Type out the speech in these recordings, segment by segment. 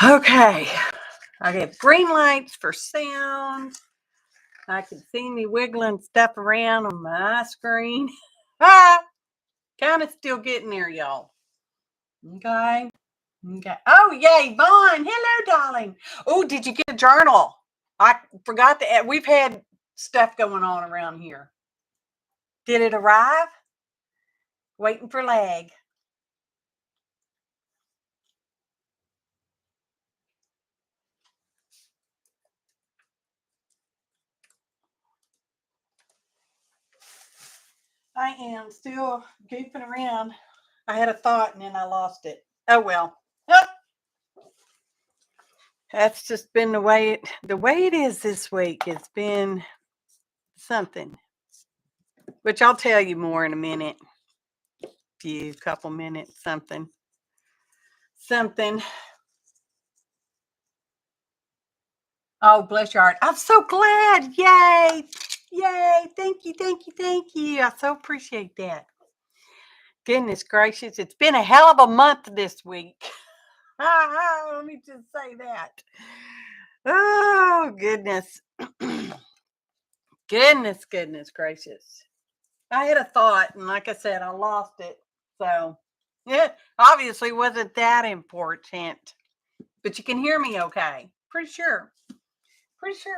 Okay. I get green lights for sound. I can see me wiggling stuff around on my screen. Kind of still getting there, y'all. Okay. Okay. Oh, yay, Vaughn. Hello, darling. Oh, did you get a journal? I forgot to add. We've had stuff going on around here. Did it arrive? Waiting for lag. I am still goofing around. I had a thought and then I lost it. Oh well. That's just been the way it is this week. It's been something, which I'll tell you more in a minute. Few couple minutes, something. Oh, bless your heart. I'm so glad. Yay. Yay. Thank you. I so appreciate that. Goodness gracious. It's been a hell of a month this week. Let me just say that. Oh, goodness. Goodness gracious. I had a thought, and like I said, I lost it. So, yeah, obviously wasn't that important. But you can hear me okay. Pretty sure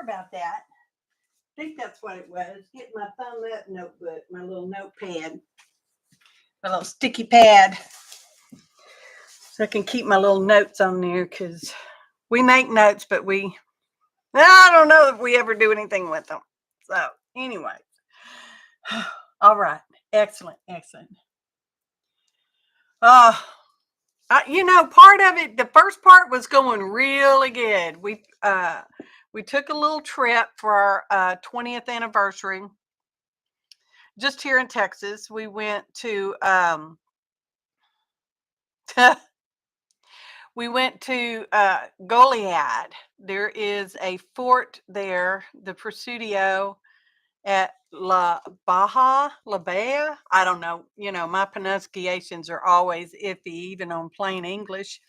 about that. I think that's what it was. Get my thumb up notebook, my little notepad, my little sticky pad, so I can keep my little notes on there, because we make notes, but I don't know if we ever do anything with them. So anyway, all right, excellent. Part of it, the first part was going really good. We took a little trip for our 20th anniversary, just here in Texas. We went to Goliad. There is a fort there, the Presidio at La Bea. I don't know. My pronunciations are always iffy, even on plain English.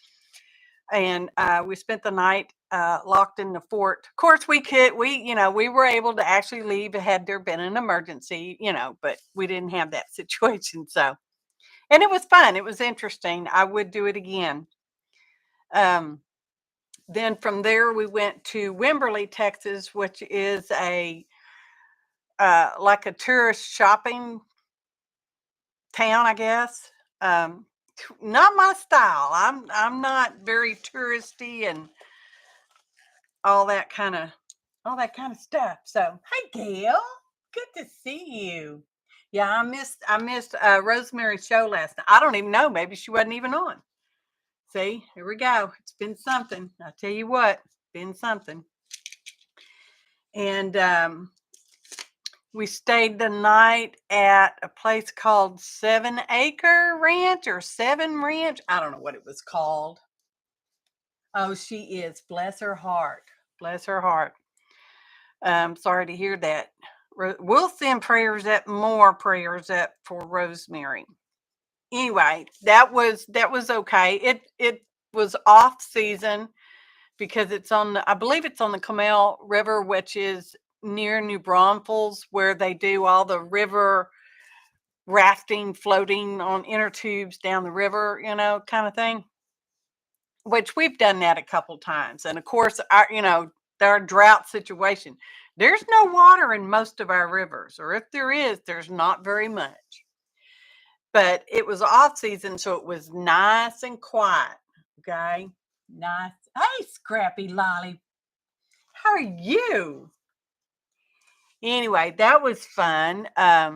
And we spent the night locked in the fort. Of course, we were able to actually leave had there been an emergency, but we didn't have that situation. So, and it was fun. It was interesting. I would do it again. Then from there, we went to Wimberley, Texas, which is like a tourist shopping town, I guess. Not my style. I'm not very touristy and all that kind of stuff. So, hey, Gail, good to see you. Yeah, I missed Rosemary's show last night. I don't even know. Maybe she wasn't even on. See, here we go. It's been something. I tell you what, been something. And we stayed the night at a place called 7 Acre Ranch or 7 Ranch. I don't know what it was called. Oh, she is. Bless her heart. Bless her heart. Sorry to hear that. We'll send more prayers up for Rosemary. Anyway, that was okay. It was off season because I believe it's on the Comal River, which is near New Braunfels, where they do all the river rafting, floating on inner tubes down the river, kind of thing. Which we've done that a couple times. And of course, our drought situation, there's no water in most of our rivers, or if there is, there's not very much. But it was off season, so it was nice and quiet. Okay. Nice. Hey, Scrappy Lolly. How are you? Anyway, that was fun. At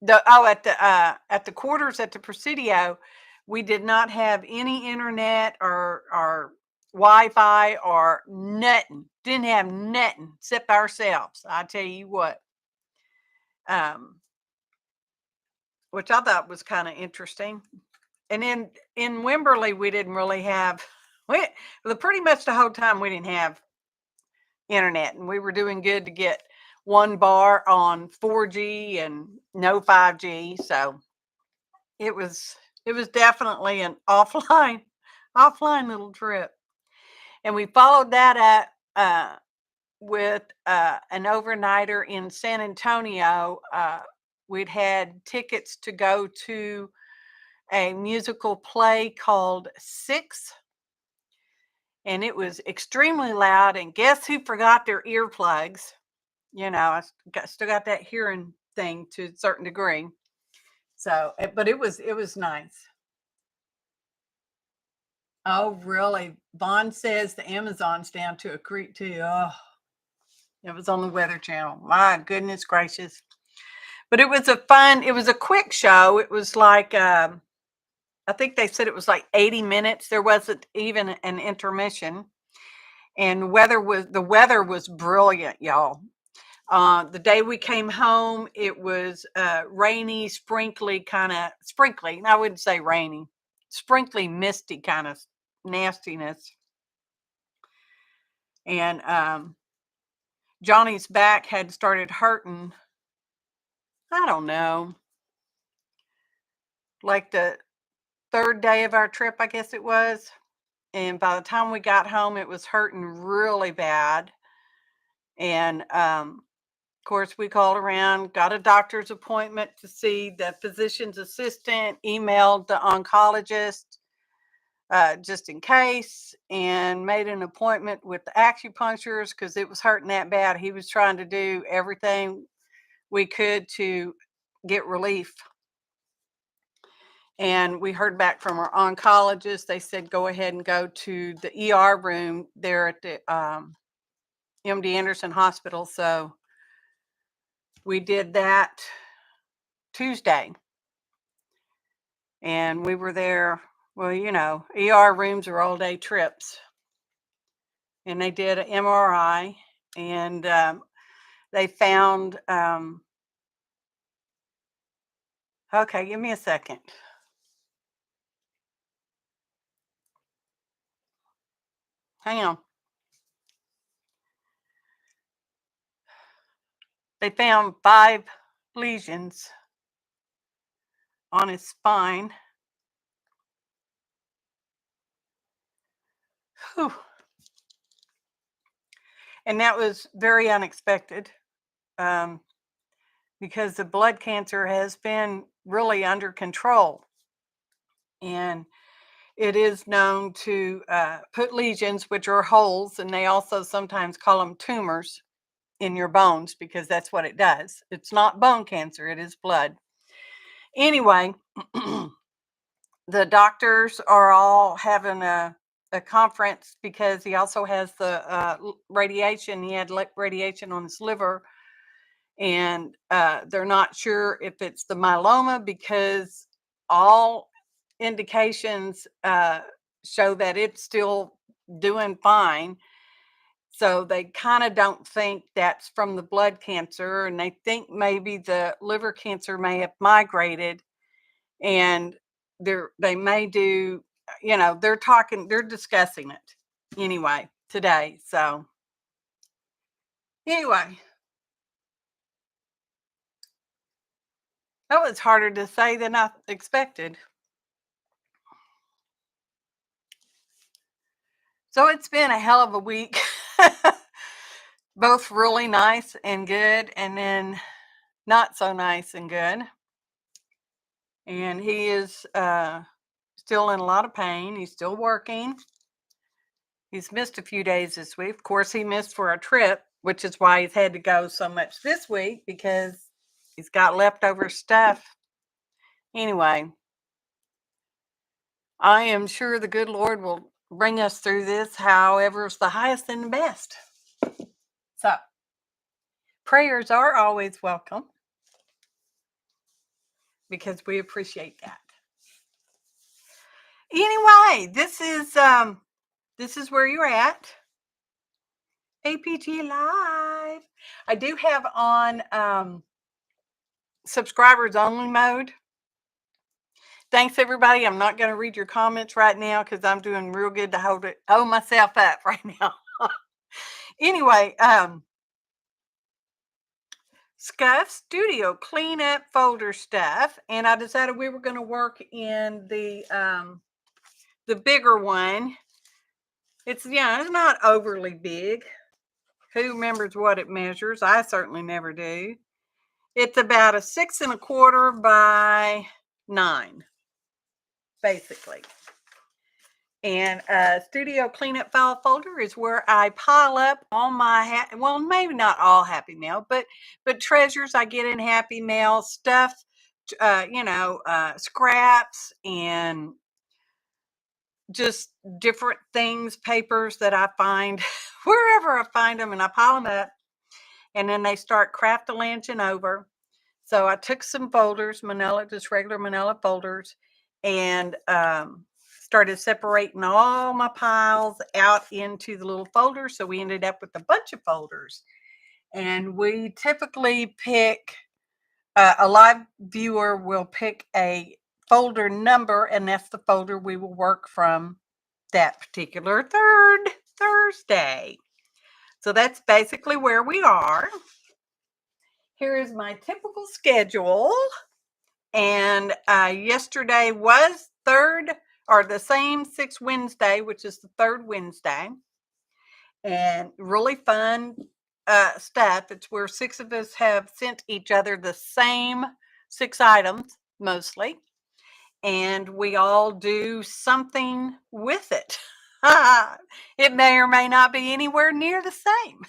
the quarters at the Presidio, we did not have any internet or Wi-Fi or nothing. Didn't have nothing except ourselves. I tell you what. Which I thought was kind of interesting. And then in Wimberley, we didn't really have. Pretty much the whole time we didn't have internet, and we were doing good to get one bar on 4G and no 5G. So it was definitely an offline little trip. And we followed that up with an overnighter in San Antonio. We'd had tickets to go to a musical play called SCUFS, and it was extremely loud. And guess who forgot their earplugs? You know, still got that hearing thing to a certain degree. So, but it was nice. Oh, really? Vaughn says the Amazon's down to a creek too. Oh, it was on the Weather Channel. My goodness gracious. But it was a quick show. It was like, I think they said it was like 80 minutes. There wasn't even an intermission. And the weather was brilliant, y'all. The day we came home, it was rainy, sprinkly, I wouldn't say rainy, sprinkly, misty kind of nastiness. And Johnny's back had started hurting, I don't know, like the third day of our trip, I guess it was. And by the time we got home, it was hurting really bad. And of course, we called around, got a doctor's appointment to see the physician's assistant, emailed the oncologist just in case, and made an appointment with the acupuncturist because it was hurting that bad. He was trying to do everything we could to get relief. And we heard back from our oncologist. They said, go ahead and go to the ER room there at the MD Anderson Hospital. So we did that Tuesday. And we were there. Well, you know, ER rooms are all day trips. And they did an MRI, and they found, okay, give me a second. Hang on. They found 5 lesions on his spine. Whew. And that was very unexpected, because the blood cancer has been really under control. And it is known to put lesions, which are holes, and they also sometimes call them tumors, in your bones, because that's what it does. It's not bone cancer, it is blood. Anyway, the doctors are all having a conference because he also has the radiation. He had radiation on his liver, and they're not sure if it's the myeloma, because all indications show that it's still doing fine. So they kind of don't think that's from the blood cancer, and they think maybe the liver cancer may have migrated, and they may do, they're discussing it anyway today. So anyway, that was harder to say than I expected. So it's been a hell of a week. Both really nice and good, and then not so nice and good. And he is still in a lot of pain. He's still working. He's missed a few days this week. Of course, he missed for our trip, which is why he's had to go so much this week, because he's got leftover stuff. Anyway, I am sure the good Lord will bring us through this, however is the highest and the best. So, prayers are always welcome, because we appreciate that. Anyway, this is where you're at. APG Live. I do have on subscribers only mode. Thanks, everybody. I'm not going to read your comments right now because I'm doing real good to hold myself up right now. Anyway, SCUFS Studio cleanup folder stuff, and I decided we were going to work in the bigger one It's not overly big. Who remembers what it measures? I certainly never do. It's about a 6 1/4 by 9, basically. And studio cleanup file folder is where I pile up all my well, maybe not all Happy Mail, but treasures I get in Happy Mail, stuff, scraps and just different things, papers that I find wherever I find them, and I pile them up, and then they start craft-a-lanching over. So I took some folders, just regular manila folders, and started separating all my piles out into the little folders. So we ended up with a bunch of folders. And we typically pick, a live viewer will pick a folder number, and that's the folder we will work from that particular Thursday. So that's basically where we are. Here is my typical schedule. And yesterday was the same 6 Wednesday, which is the third Wednesday. And really fun stuff. It's where 6 of us have sent each other the same 6 items, mostly. And we all do something with it. It may or may not be anywhere near the same.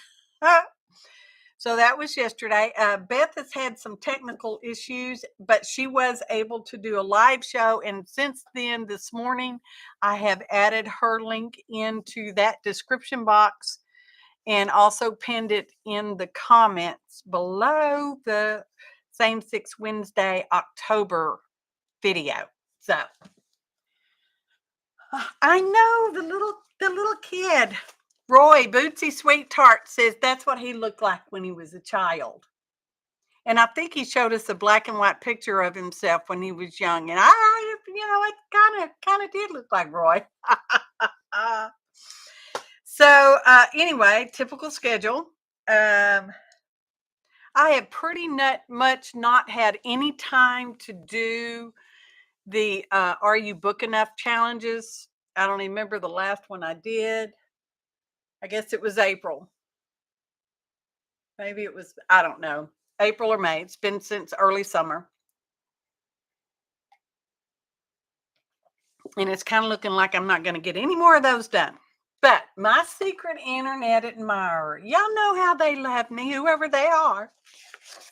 So that was yesterday. Beth has had some technical issues, but she was able to do a live show. And since then, this morning, I have added her link into that description box and also pinned it in the comments below the same 6 Wednesday, October video. So I know the little kid, Roy Bootsy Sweet Tart, says that's what he looked like when he was a child. And I think he showed us a black and white picture of himself when he was young. And it kind of did look like Roy. So anyway, typical schedule. I have pretty much not had any time to do the Are You Book Enough challenges. I don't even remember the last one I did. I guess it was April. Maybe it was, I don't know, April or May. It's been since early summer. And it's kind of looking like I'm not going to get any more of those done. But my secret internet admirer, y'all know how they love me, whoever they are,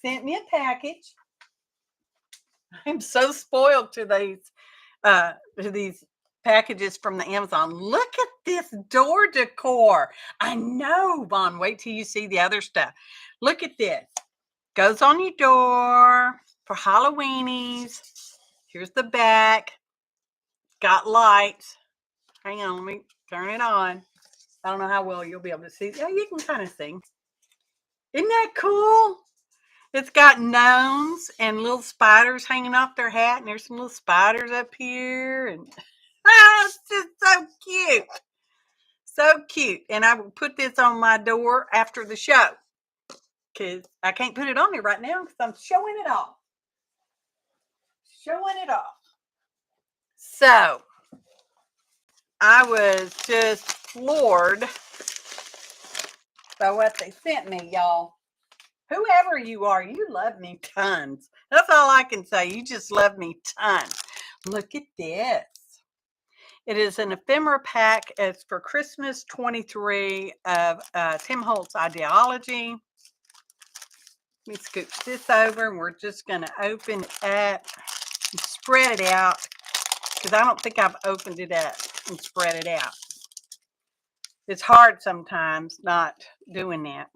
sent me a package. I'm so spoiled to these packages from the Amazon. Look at this door decor. I know, Vaughn. Wait till you see the other stuff. Look at this. Goes on your door for Halloweenies. Here's the back. Got lights. Hang on, let me turn it on. I don't know how well you'll be able to see. Yeah, you can kind of see. Isn't that cool? It's got gnomes and little spiders hanging off their hat, and there's some little spiders up here, and it's just so cute. So cute. And I will put this on my door after the show, because I can't put it on there right now because I'm showing it off. Showing it off. So I was just floored by what they sent me, y'all. Whoever you are, you love me tons. That's all I can say. You just love me tons. Look at this. It is an ephemera pack. It's for Christmas 23 of Tim Holtz Ideology. Let me scoop this over, and we're just going to open it up and spread it out, because I don't think I've opened it up and spread it out. It's hard sometimes not doing that.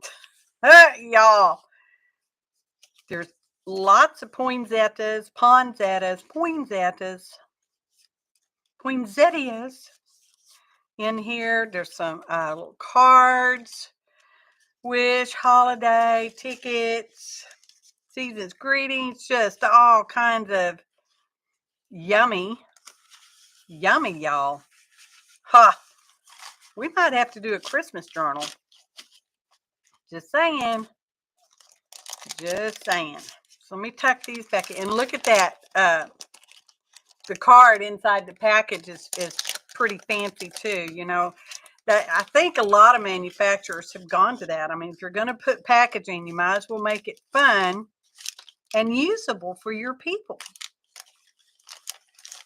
Y'all, there's lots of poinsettias in here. There's some little cards, wish, holiday, tickets, season's greetings, just all kinds of yummy, y'all. We might have to do a Christmas journal. Just saying. So let me tuck these back in. And look at that. The card inside the package is pretty fancy too. You know, I think a lot of manufacturers have gone to that. I mean, if you're going to put packaging, you might as well make it fun and usable for your people.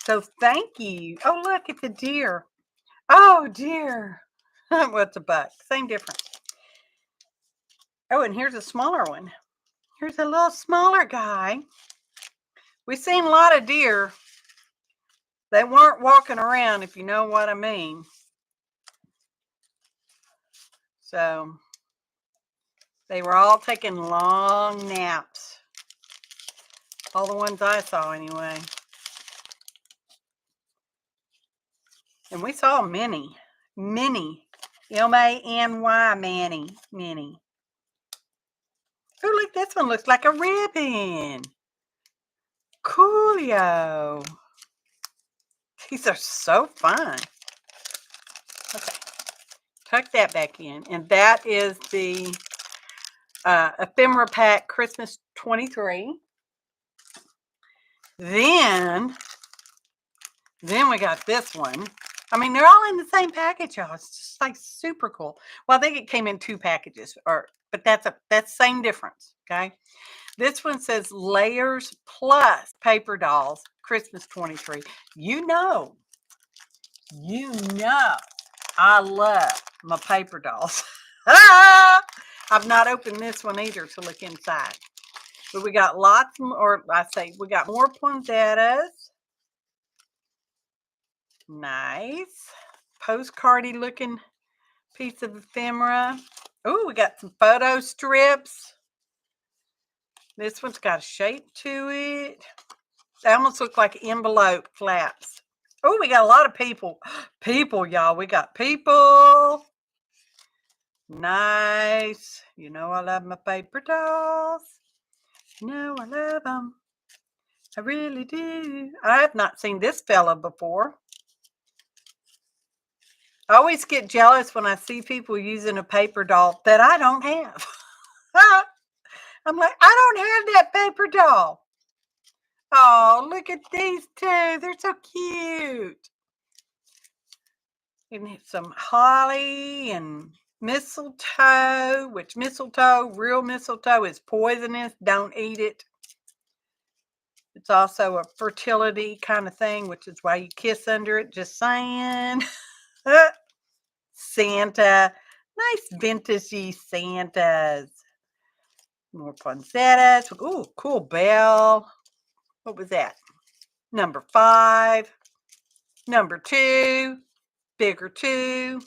So thank you. Oh, look, it's a deer. Oh, dear. What's a buck? Same difference. Oh, and here's a smaller one. Here's a little smaller guy. We've seen a lot of deer. They weren't walking around, if you know what I mean. So they were all taking long naps. All the ones I saw anyway. And we saw many. M-A-N-Y, many. Oh, look, this one looks like a ribbon. Coolio. These are so fun. Okay, tuck that back in. And that is the Ephemera Pack Christmas 23. Then we got this one. I mean, they're all in the same package, y'all. It's just like super cool. Well, I think it came in 2 packages, but that's same difference. Okay. This one says Layers Plus Paper Dolls Christmas 23. You know, I love my paper dolls. I've not opened this one either to look inside. But we got lots more, we got more poinsettias. Nice. Postcardy looking piece of ephemera. Oh, we got some photo strips. This one's got a shape to it. They almost look like envelope flaps. Oh, we got a lot of people. People, y'all. We got people. Nice. You know I love my paper dolls. You know I love them. I really do. I have not seen this fella before. I always get jealous when I see people using a paper doll that I don't have. I'm like, I don't have that paper doll. Oh, look at these two. They're so cute. And some holly and mistletoe, which real mistletoe is poisonous. Don't eat it. It's also a fertility kind of thing, which is why you kiss under it. Just saying. Santa. Nice vintagey Santas. More poinsettias. Ooh, cool bell. What was that? Number 5. Number 2. Bigger 2.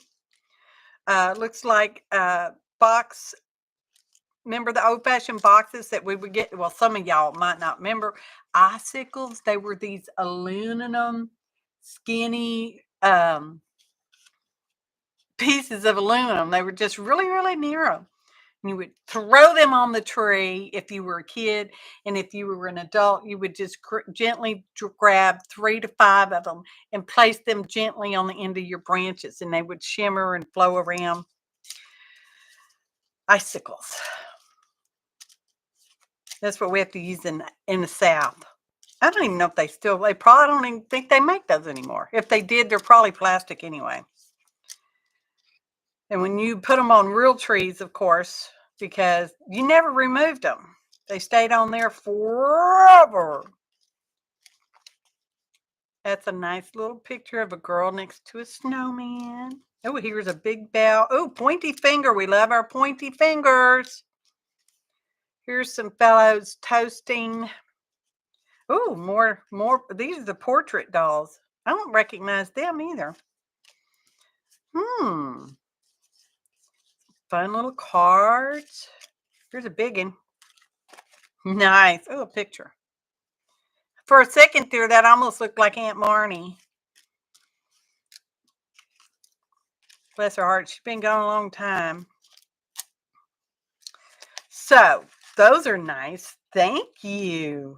Looks like box. Remember the old-fashioned boxes that we would get? Well, some of y'all might not remember. Icicles. They were these aluminum, skinny pieces of aluminum. They were just really, really narrow. And you would throw them on the tree if you were a kid. And if you were an adult, you would just gently grab 3 to 5 of them and place them gently on the end of your branches. And they would shimmer and flow around. Icicles. That's what we have to use in the South. I don't even know if they probably don't even think they make those anymore. If they did, they're probably plastic anyway. And when you put them on real trees, of course, because you never removed them. They stayed on there forever. That's a nice little picture of a girl next to a snowman. Oh, here's a big bell. Oh, pointy finger. We love our pointy fingers. Here's some fellows toasting. Oh, more. These are the portrait dolls. I don't recognize them either. Fun little cards. Here's a big one. Nice. Oh, a picture. For a second there, that almost looked like Aunt Marnie. Bless her heart. She's been gone a long time. So, those are nice. Thank you.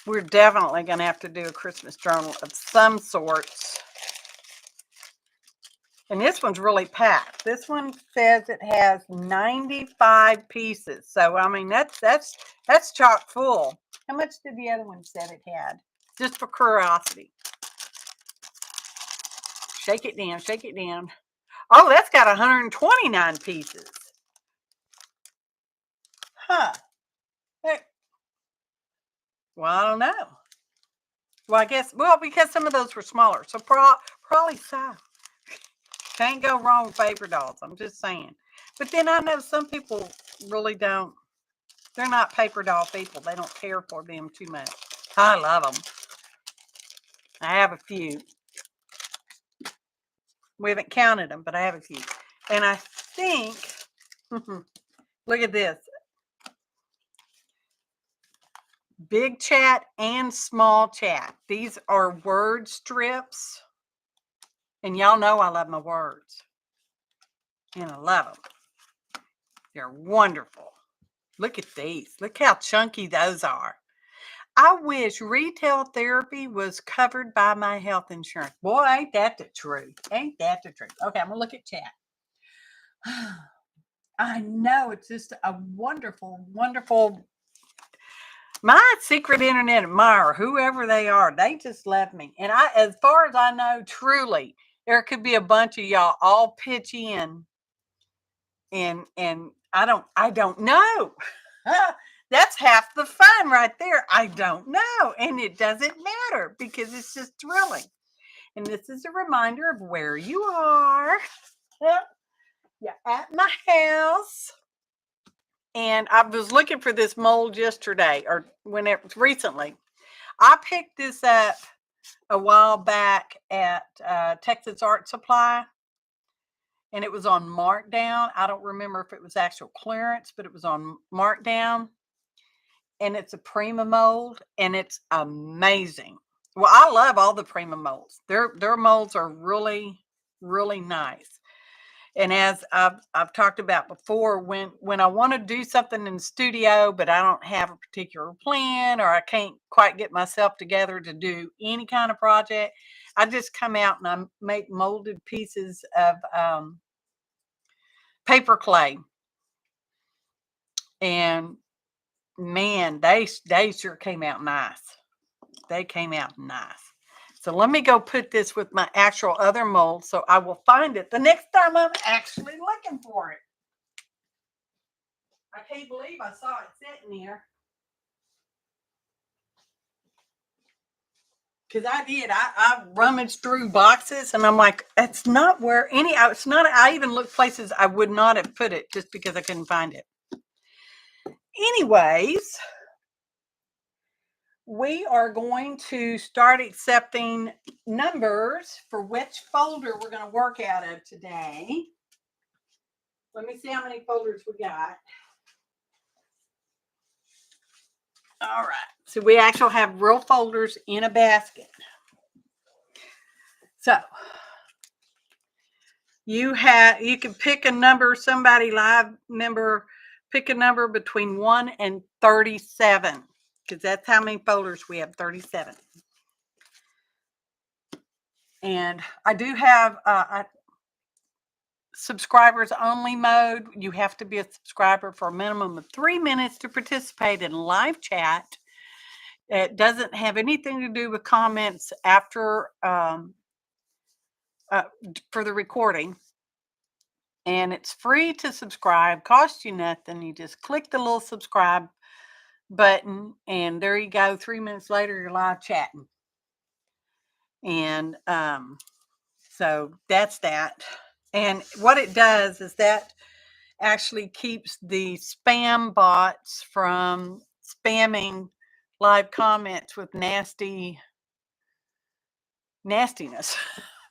We're definitely going to have to do a Christmas journal of some sorts. And this one's really packed. This one says it has 95 pieces. So, I mean, that's chock full. How much did the other one said it had? Just for curiosity. Shake it down, shake it down. Oh, that's got 129 pieces. Huh. Well, I don't know. Well, I guess, because some of those were smaller. So probably so. Can't go wrong with paper dolls. I'm just saying. But then I know some people really don't. They're not paper doll people. They don't care for them too much. I love them. I have a few. We haven't counted them, but I have a few. And I think, look at this. Big chat and small chat. These are word strips. And y'all know I love my words. And I love them. They're wonderful. Look at these. Look how chunky those are. I wish retail therapy was covered by my health insurance. Boy, ain't that the truth. Ain't that the truth. Okay, I'm going to look at chat. I know. It's just a wonderful, wonderful. My secret internet admirer, whoever they are, they just love me. And as far as I know, truly, there could be a bunch of y'all all pitch in. And I don't know. That's half the fun right there. I don't know. And it doesn't matter because it's just thrilling. And this is a reminder of where you are. You're at my house. And I was looking for this mold yesterday or recently. I picked this up a while back at Texas Art Supply. And it was on markdown. I don't remember if it was actual clearance, but it was on markdown. And it's a Prima mold, and it's amazing. Well, I love all the Prima molds. Their molds are really, really nice. And as I've talked about before, when I want to do something in the studio, but I don't have a particular plan, or I can't quite get myself together to do any kind of project, I just come out and I make molded pieces of paper clay. And man, they sure came out nice. They came out nice. So let me go put this with my actual other mold so I will find it the next time I'm actually looking for it. I can't believe I saw it sitting here. Because I did. I rummaged through boxes and I'm like, it's not where it's not. I even looked places I would not have put it just because I couldn't find it. Anyways, we are going to start accepting numbers for which folder we're going to work out of today. Let me see how many folders we got. All right. So we actually have real folders in a basket. So you can pick a number, somebody live member, pick a number between 1 and 37, because that's how many folders we have, 37. And I do have subscribers only mode. You have to be a subscriber for a minimum of 3 minutes to participate in live chat. It doesn't have anything to do with comments after for the recording. And it's free to subscribe, costs you nothing. You just click the little subscribe button and there you go. 3 minutes later, you're live chatting. And so that's that. And what it does is that actually keeps the spam bots from spamming live comments with nastiness.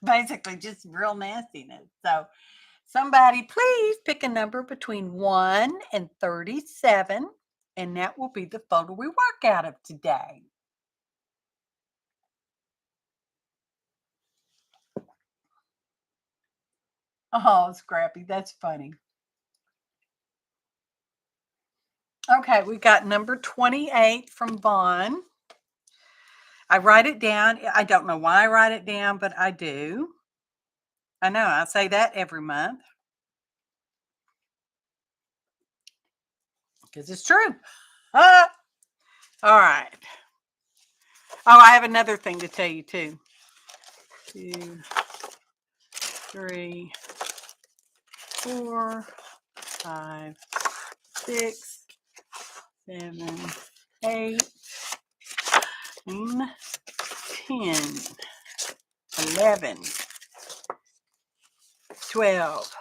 Basically just real nastiness. So somebody please pick a number between 1 and 37, and that will be the folder we work out of today. Oh, Scrappy, that's funny. Okay, we got number 28 from Vaughn. I write it down. I don't know why I write it down, but I do. I know, I say that every month. Because it's true. All right. Oh, I have another thing to tell you too. 3, 4, 5, 6, 7, 8, 9, 10, 11, 12,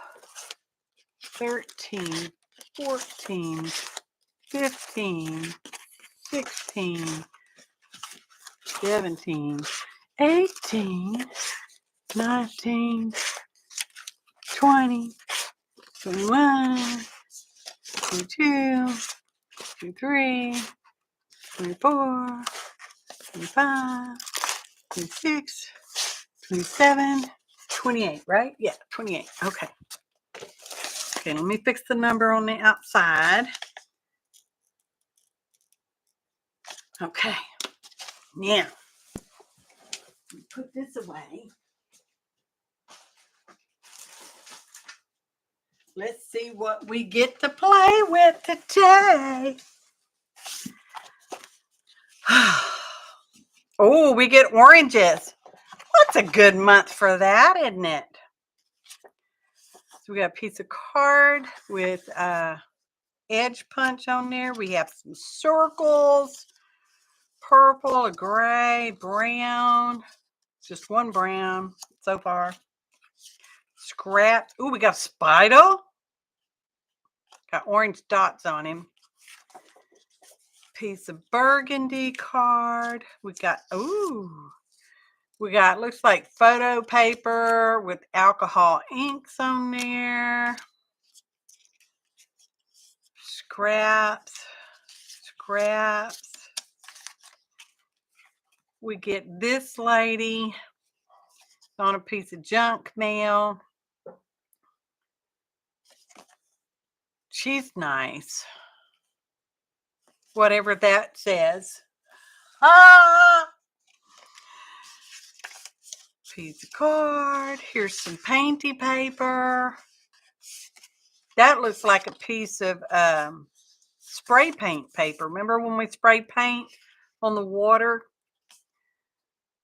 13, 14, 15, 16, 17, 18, 19, 20, 21, 22, 23, 24, 25, 26, 27, 28, right? Yeah, 28. Okay. Okay, let me fix the number on the outside. Okay. Now, put this away. Let's see what we get to play with today. Oh, we get oranges. That's a good month for that, isn't it? So we got a piece of card with edge punch on there. We have some circles, purple, a gray, brown. Just one brown so far. Scrap. Ooh, we got Spidal. Got orange dots on him. Piece of burgundy card. We got, looks like photo paper with alcohol inks on there. Scraps. We get this lady on a piece of junk mail. She's nice. Whatever that says. Piece of card. Here's some painty paper. That looks like a piece of spray paint paper. Remember when we spray paint on the water?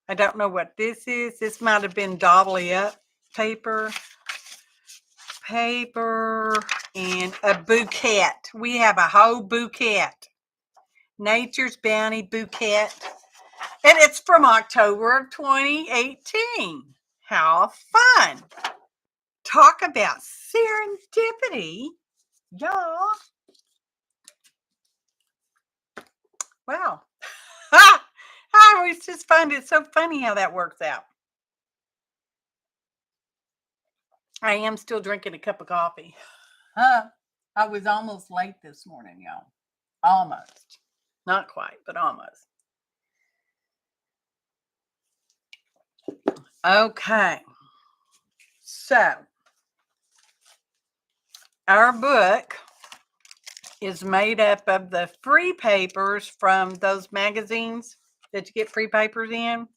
I don't know what this is. This might have been doubly up paper. And a bouquet. We have a whole bouquet. Nature's Bounty bouquet. And it's from October of 2018. How fun. Talk about serendipity, y'all. Wow. I always just find it so funny how that works out. I am still drinking a cup of coffee. I was almost late this morning, y'all. Almost. Not quite, but almost. Okay. So, our book is made up of the free papers from those magazines that you get free papers in.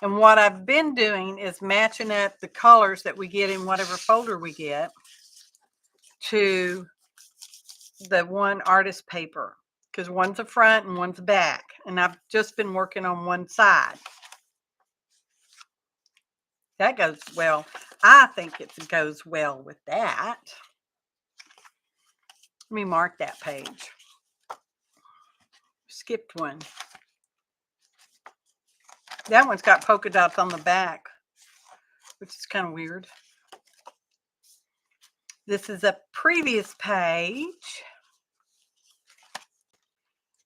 And what I've been doing is matching up the colors that we get in whatever folder we get to the one artist paper, because one's the front and one's the back. And I've just been working on one side. That goes well. I think it goes well with that. Let me mark that page. Skipped one. That one's got polka dots on the back, which is kind of weird. This is a previous page.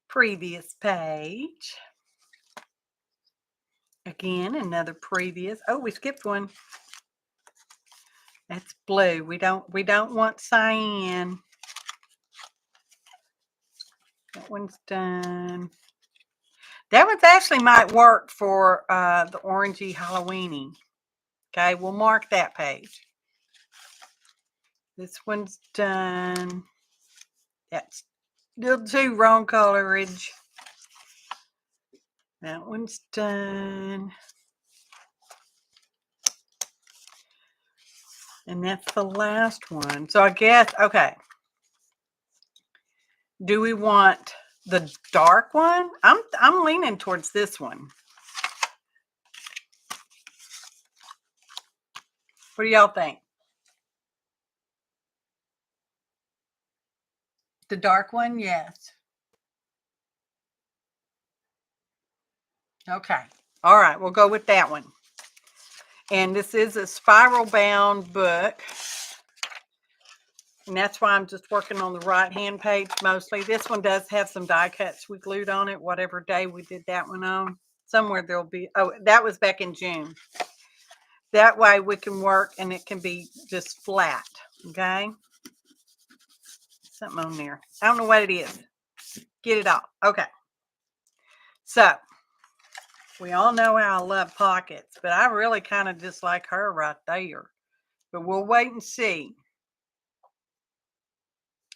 Previous page. Again, another previous. Oh, we skipped one. That's blue. We don't want cyan. That one's done. That one actually might work for the orangey Halloweeny. Okay, we'll mark that page. This one's done. That's still too wrong colorage. That one's done. And that's the last one. So I guess, okay. Do we want the dark one? I'm leaning towards this one. What do y'all think? The dark one? Yes. Okay. All right. We'll go with that one. And this is a spiral bound book. And that's why I'm just working on the right-hand page mostly. This one does have some die cuts we glued on it, whatever day we did that one on. Somewhere there'll be, oh, that was back in June. That way we can work and it can be just flat, okay? Something on there. I don't know what it is. Get it off. Okay. So, we all know how I love pockets, but I really kind of dislike her right there. But we'll wait and see.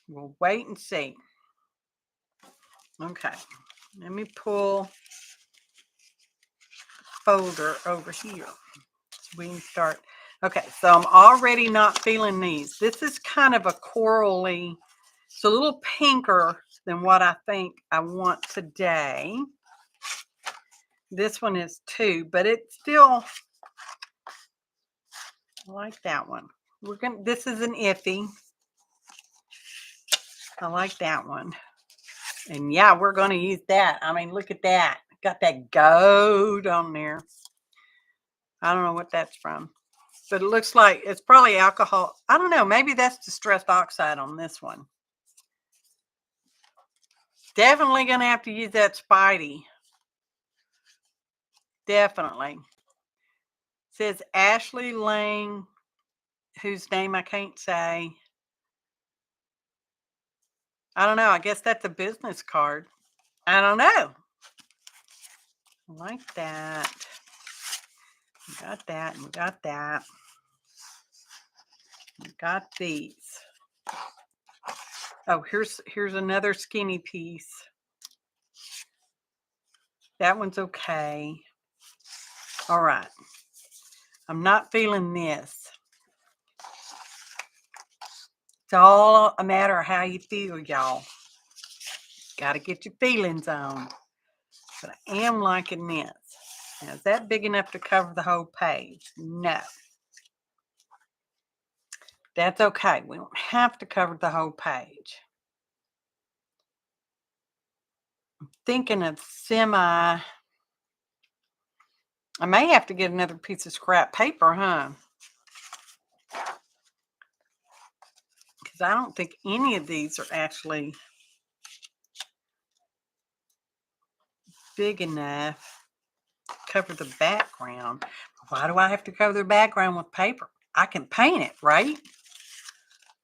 We'll wait and see. Okay. Let me pull folder over here so we can start. Okay, so I'm already not feeling these. This is kind of a corally. It's a little pinker than what I think I want today. This one is too, but it's still, I like that one. This is an iffy. I like that one. And yeah, we're going to use that. I mean, look at that. Got that gold on there. I don't know what that's from, but it looks like it's probably alcohol. I don't know. Maybe that's distressed oxide on this one. Definitely going to have to use that Spidey. Definitely. It says Ashley Lang, whose name I can't say. I don't know. I guess that's a business card. I don't know. I like that. We got that and we got that. We got these. Oh, here's another skinny piece. That one's okay. All right. I'm not feeling this. It's all a matter of how you feel, y'all. Got to get your feelings on. But I am liking this. Now, is that big enough to cover the whole page? No. That's okay. We don't have to cover the whole page. I'm thinking of I may have to get another piece of scrap paper, huh? Because I don't think any of these are actually big enough to cover the background. Why do I have to cover the background with paper? I can paint it, right?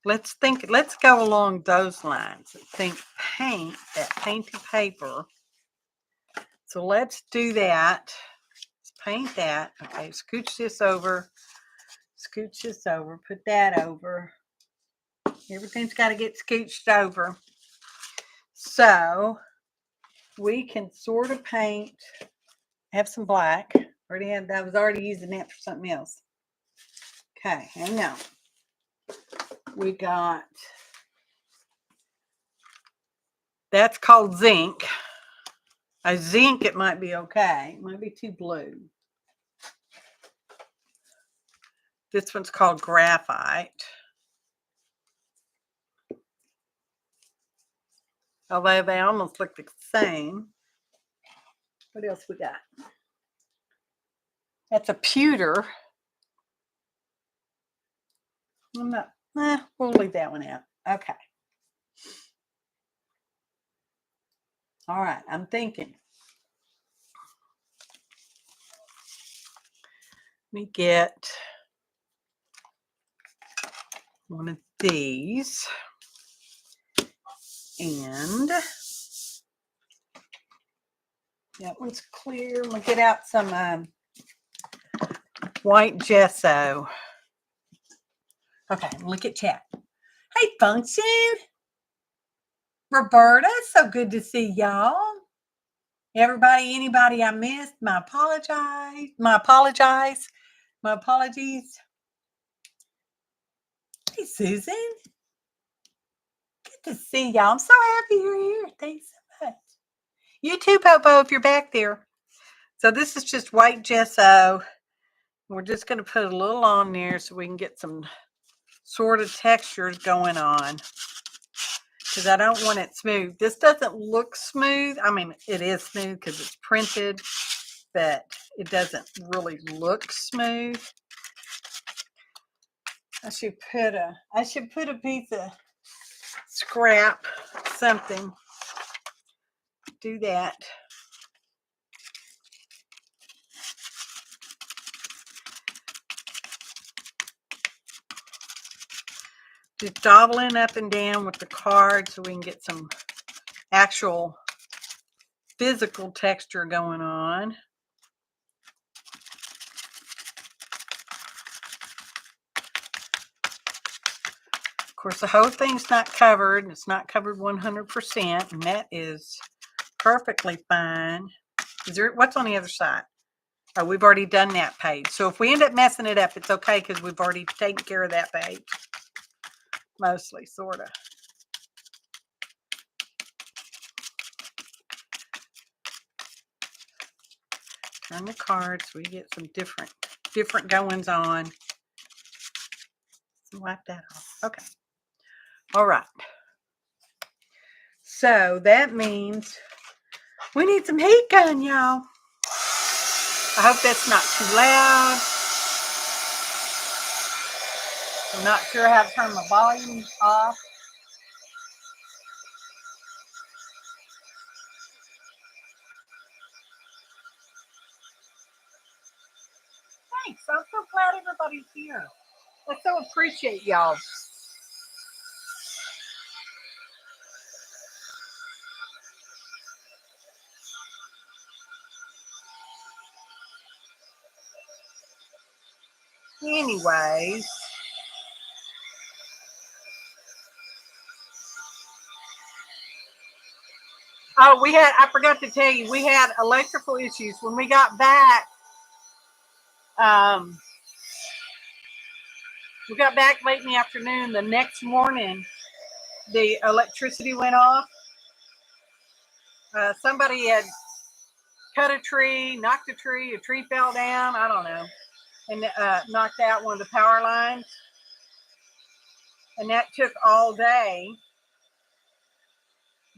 Let's go along those lines and think paint that painted paper. So let's do that. Let's paint that. Okay, scooch this over, put that over. Everything's got to get scooched over. So we can sort of paint, have some black. Already had that, I was already using that for something else. Okay, hang on. We got, that's called zinc. A zinc, it might be okay. It might be too blue. This one's called graphite. Although they almost look the same. What else we got? That's a pewter. I'm not, we'll leave that one out. Okay. All right, I'm thinking. Let me get one of these. And that one's clear. I'm going to get out some white gesso. Okay, look at chat. Hey, Function. Roberta, so good to see y'all. Everybody, anybody I missed, my apologies. Hey, Susan. Good to see y'all. I'm so happy you're here. Thanks so much. You too, Popo, if you're back there. So this is just white gesso. We're just going to put a little on there so we can get some sort of textures going on, because I don't want it smooth. This doesn't look smooth. I mean, it is smooth because it's printed, but it doesn't really look smooth. I should put a piece of scrap, something. Do that. Just doubling up and down with the card so we can get some actual physical texture going on. Of course, the whole thing's not covered. It's not covered 100%, and that is perfectly fine. What's on the other side? Oh, we've already done that page. So if we end up messing it up, it's okay because we've already taken care of that page. Mostly, sort of. Turn the card so we get some different goings on. Wipe that off. Okay. All right. So that means we need some heat gun, y'all. I hope that's not too loud. I'm not sure how to turn my volume off. Thanks. I'm so glad everybody's here. I so appreciate y'all. Anyways, oh, I forgot to tell you, we had electrical issues when we got back. We got back late in the afternoon. The next morning, the electricity went off. Somebody had cut a tree, knocked a tree fell down, I don't know, and knocked out one of the power lines. And that took all day.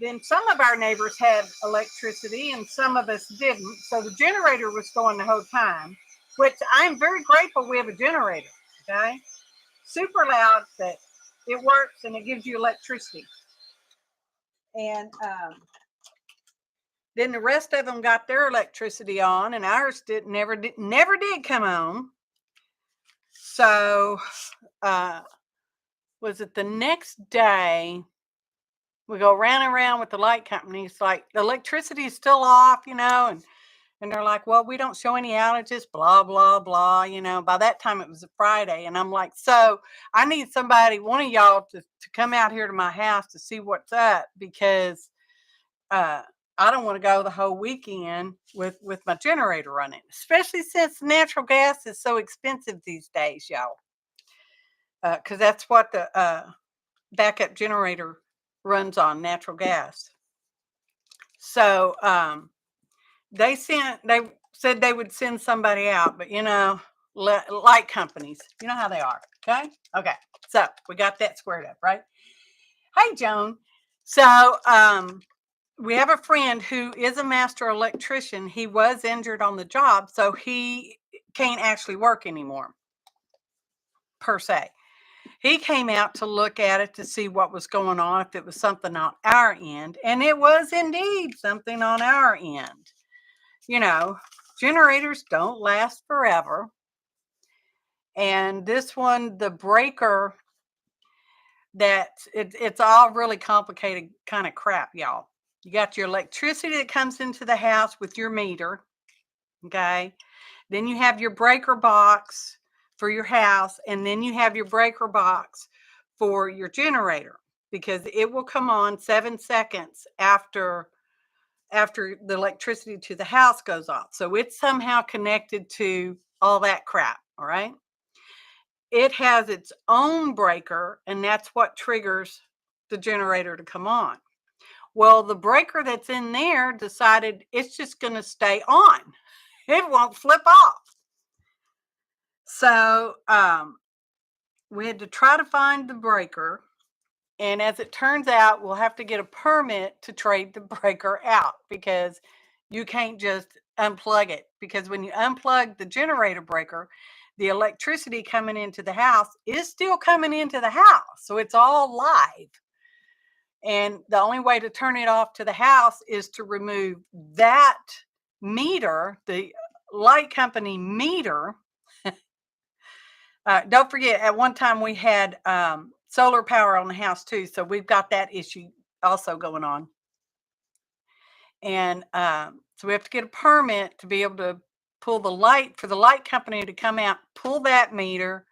Then some of our neighbors had electricity and some of us didn't. So the generator was going the whole time, which I'm very grateful we have a generator, okay? Super loud, but it works and it gives you electricity. And then the rest of them got their electricity on, and ours never did come on. So was it the next day? We go round and round with the light companies, like the electricity is still off, and they're like, well, we don't show any outages, blah, blah, blah. By that time it was a Friday. And I'm like, so I need somebody, one of y'all to come out here to my house to see what's up, because I don't want to go the whole weekend with my generator running, especially since natural gas is so expensive these days, y'all. Because that's what the backup generator runs on, natural gas. So they said they would send somebody out, but light companies, you know how they are. Okay. So we got that squared up, right? Hey, Joan. So we have a friend who is a master electrician. He was injured on the job, so he can't actually work anymore, per se. He came out to look at it to see what was going on, if it was something on our end. And it was indeed something on our end. Generators don't last forever. And this one, the breaker, it's all really complicated kind of crap, y'all. You got your electricity that comes into the house with your meter. Okay. Then you have your breaker box for your house, and then you have your breaker box for your generator, because it will come on 7 seconds after the electricity to the house goes off. So it's somehow connected to all that crap. All right. It has its own breaker, and that's what triggers the generator to come on. Well, the breaker that's in there decided it's just going to stay on. It won't flip off. So we had to try to find the breaker. And as it turns out, we'll have to get a permit to trade the breaker out because you can't just unplug it. Because when you unplug the generator breaker, the electricity coming into the house is still coming into the house. So it's all live. And the only way to turn it off to the house is to remove that meter, the light company meter. Don't forget, at one time we had solar power on the house too. So we've got that issue also going on. And so we have to get a permit to be able to pull the light, for the light company to come out, pull that meter,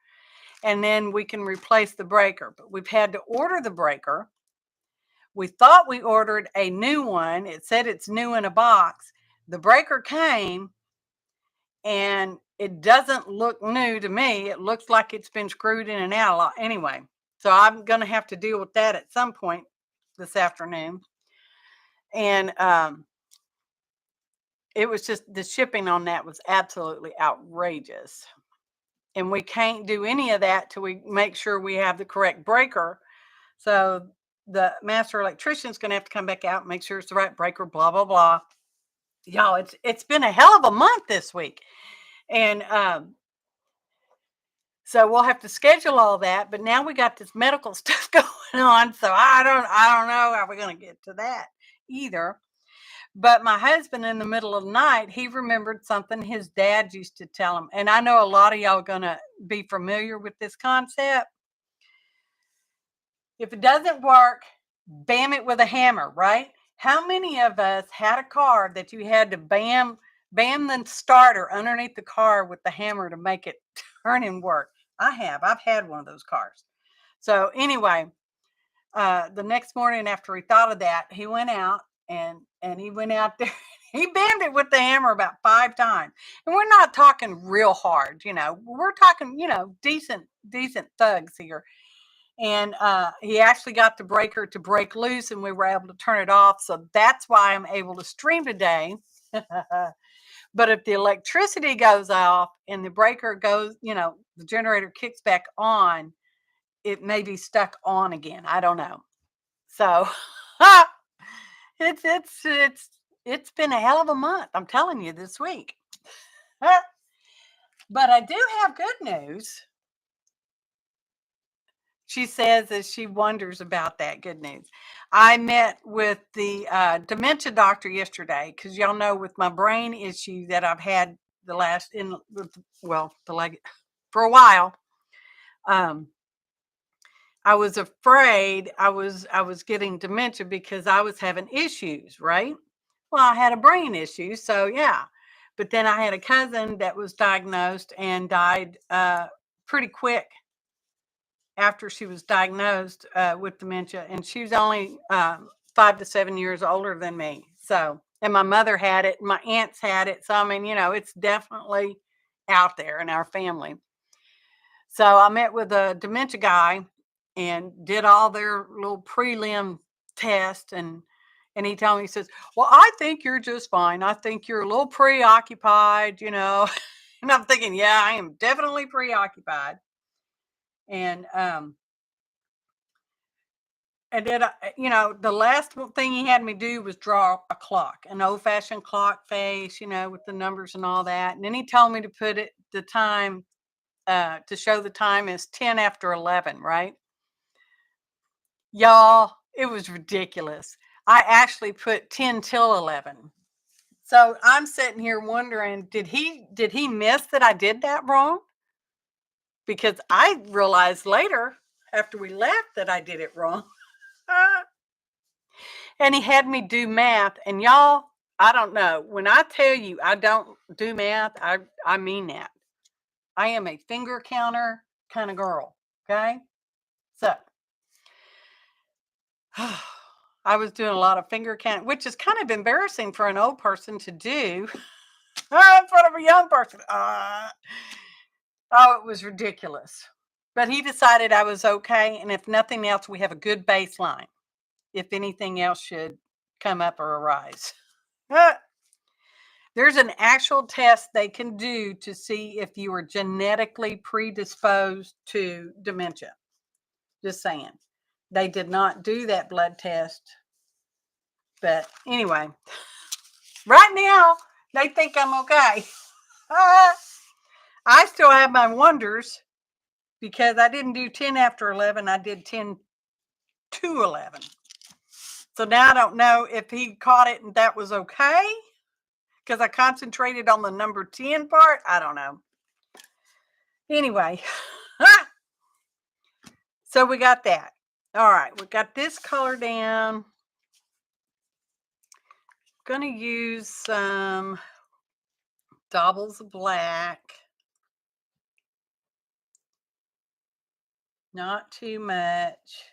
and then we can replace the breaker. But we've had to order the breaker. We thought we ordered a new one. It said it's new in a box. The breaker came and it doesn't look new to me. It looks like it's been screwed in and out a lot. Anyway, so I'm going to have to deal with that at some point this afternoon. And it was just, the shipping on that was absolutely outrageous. And we can't do any of that till we make sure we have the correct breaker. So the master electrician is going to have to come back out and make sure it's the right breaker, blah, blah, blah. Y'all, it's been a hell of a month this week. And so we'll have to schedule all that. But now we got this medical stuff going on. So I don't know how we're going to get to that either. But my husband, in the middle of the night, he remembered something his dad used to tell him. And I know a lot of y'all are going to be familiar with this concept. If it doesn't work, bam it with a hammer, right? How many of us had a car that you had to bam the starter underneath the car with the hammer to make it turn and work? I have. I've had one of those cars. So anyway, the next morning after he thought of that, he went out and he went out there. He bammed it with the hammer about 5 times. And we're not talking real hard, we're talking, decent thugs here. And he actually got the breaker to break loose and we were able to turn it off. So that's why I'm able to stream today. But if the electricity goes off and the breaker goes, the generator kicks back on, it may be stuck on again. I don't know. So it's been a hell of a month. I'm telling you, this week. But I do have good news. She says as she wonders about that. Good news. I met with the dementia doctor yesterday because y'all know with my brain issue that I've had the for a while. I was afraid I was getting dementia because I was having issues, right? Well, I had a brain issue, so yeah. But then I had a cousin that was diagnosed and died pretty quick after she was diagnosed with dementia, and she was only 5 to 7 years older than me. So, and my mother had it, my aunts had it. So, I mean, it's definitely out there in our family. So I met with a dementia guy and did all their little prelim test, and he told me, he says, well, I think you're just fine. I think you're a little preoccupied, and I'm thinking, yeah, I am definitely preoccupied. And then, the last thing he had me do was draw a clock, an old-fashioned clock face, with the numbers and all that. And then he told me to put the time, to show the time as 10 after 11, right? Y'all, it was ridiculous. I actually put 10 till 11. So I'm sitting here wondering, did he miss that I did that wrong? Because I realized later, after we left, that I did it wrong. And he had me do math. And y'all, I don't know. When I tell you I don't do math, I mean that. I am a finger counter kind of girl. Okay. So I was doing a lot of finger count, which is kind of embarrassing for an old person to do in front of a young person. Oh, it was ridiculous. But he decided I was okay. And if nothing else, we have a good baseline if anything else should come up or arise. There's an actual test they can do to see if you are genetically predisposed to dementia. Just saying. They did not do that blood test. But anyway, right now, they think I'm okay. I still have my wonders because I didn't do 10 after 11. I did 10 to 11. So now I don't know if he caught it and that was okay because I concentrated on the number 10 part. I don't know. Anyway, so we got that. All right, we got this color down. Going to use some Doubles of black. Not too much.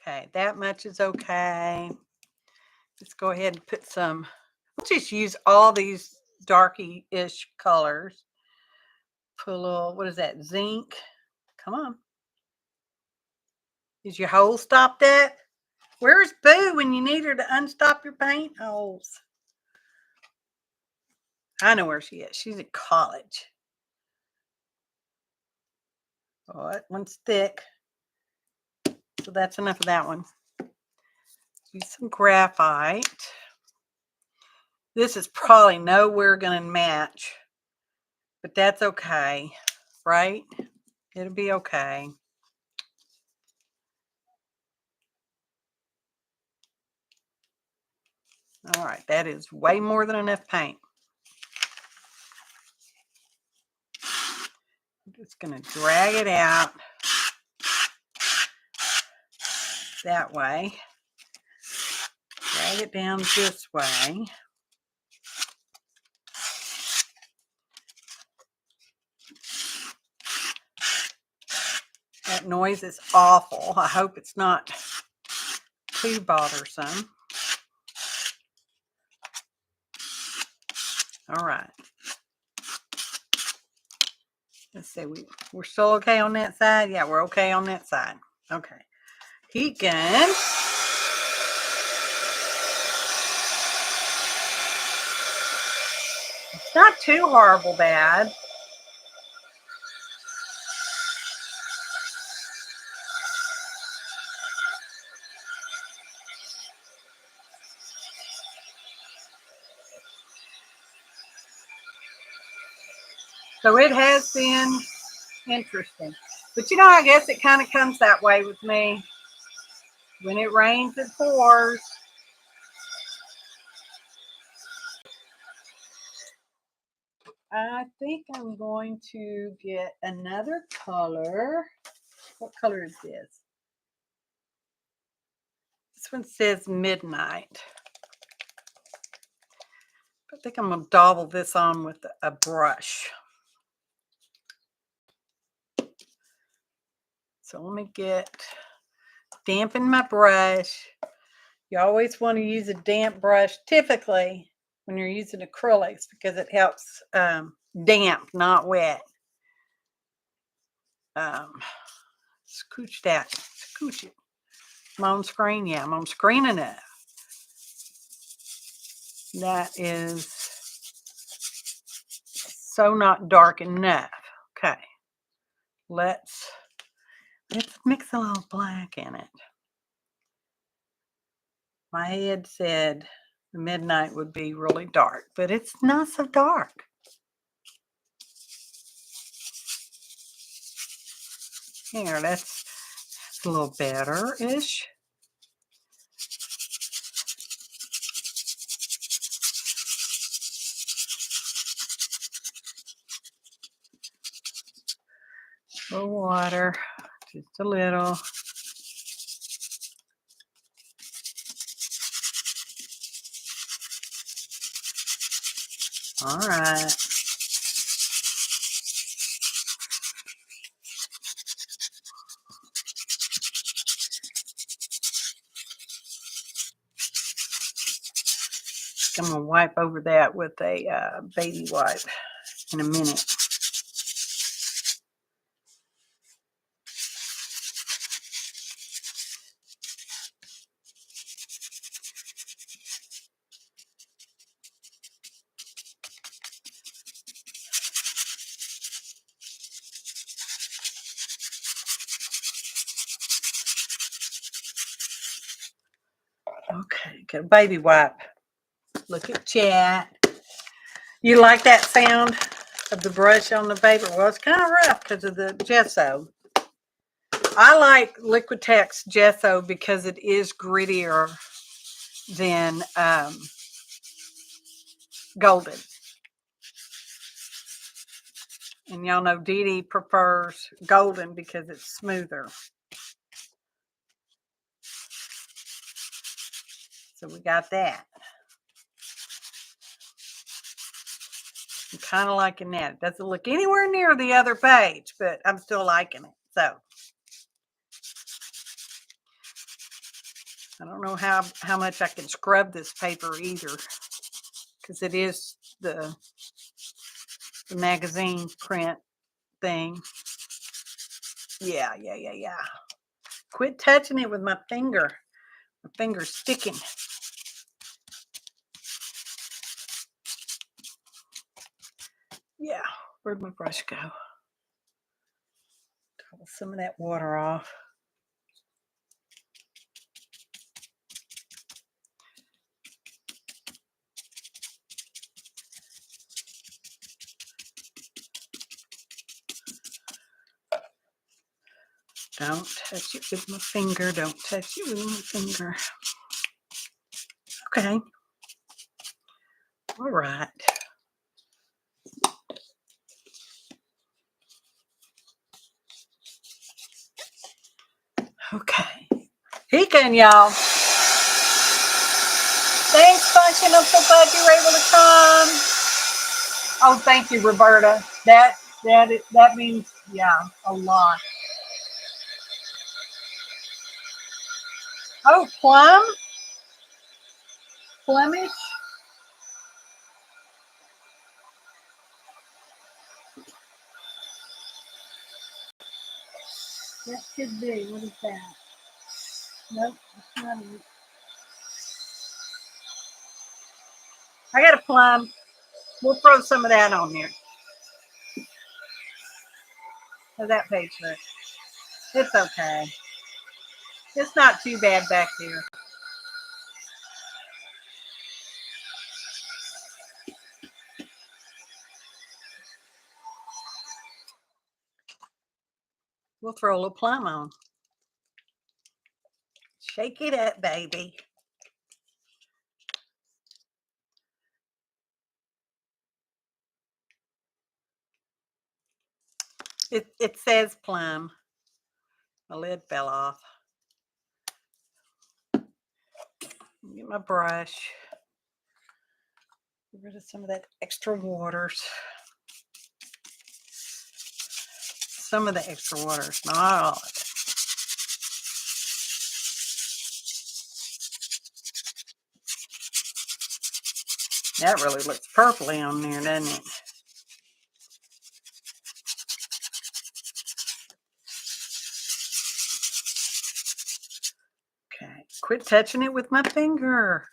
Okay, that much is okay. Let's go ahead and put some, we'll just use all these darky-ish colors. Put a little, what is that, zinc? Come on. Is your hole stopped at? Where's Boo when you need her to unstop your paint holes? I know where she is. She's at college. Oh, that one's thick. So that's enough of that one. Use some graphite. This is probably nowhere going to match, but that's okay, right? It'll be okay. All right, that is way more than enough paint. I'm just going to drag it out that way. Drag it down this way. That noise is awful. I hope it's not too bothersome. All right. Let's see, we're still okay on that side? Yeah, we're okay on that side. Okay. Heat gun. It's not too horrible bad. So it has been interesting. But you know, I guess it kind of comes that way with me. When it rains, it pours. I think I'm going to get another color. What color is this? This one says Midnight. I think I'm going to dabble this on with a brush. So let me dampen my brush. You always want to use a damp brush typically when you're using acrylics because it helps damp, not wet. Scooch that. Scooch it. I'm on screen. Yeah, I'm on screen enough. That is so not dark enough. Okay. Let's mix a little black in it. My head said the Midnight would be really dark, but it's not so dark. Here, that's a little better-ish. A little water, just a little. All right. I'm going to wipe over that with a baby wipe in a minute. Look at a baby wipe. Look at chat. You like that sound of the brush on the paper? Well, it's kind of rough because of the gesso. I like Liquitex gesso because it is grittier than golden. And y'all know Dee Dee prefers golden because it's smoother. So we got that. I'm kind of liking that. It doesn't look anywhere near the other page, but I'm still liking it. So I don't know how much I can scrub this paper either, because it is the magazine print thing. Yeah. Quit touching it with my finger. My finger's sticking. Yeah, where'd my brush go? Towel some of that water off. Don't touch it with my finger. Don't touch it with my finger. Okay. All right. Okay. Peeking, y'all. Thanks, Function. I'm so glad you were able to come. Oh, thank you, Roberta. That means, yeah, a lot. Oh, plum? Flemish? That could be. What is that? Nope, it's not it. I got a plum. We'll throw some of that on there. How's that page look? It's okay. It's not too bad back there. We'll throw a little plum on. Shake it up, baby. It says plum. My lid fell off. Get my brush. Get rid of some of that extra waters. Some of the extra waters, not all of it. That really looks purpley on there, doesn't it? Okay, quit touching it with my finger.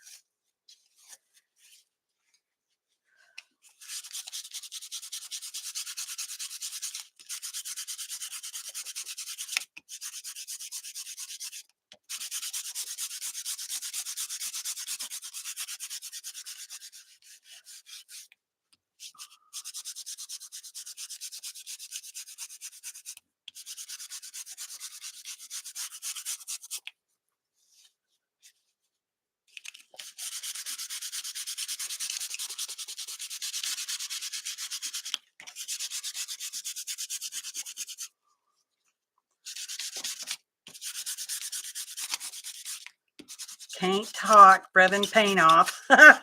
Can't talk, rubbing paint off. I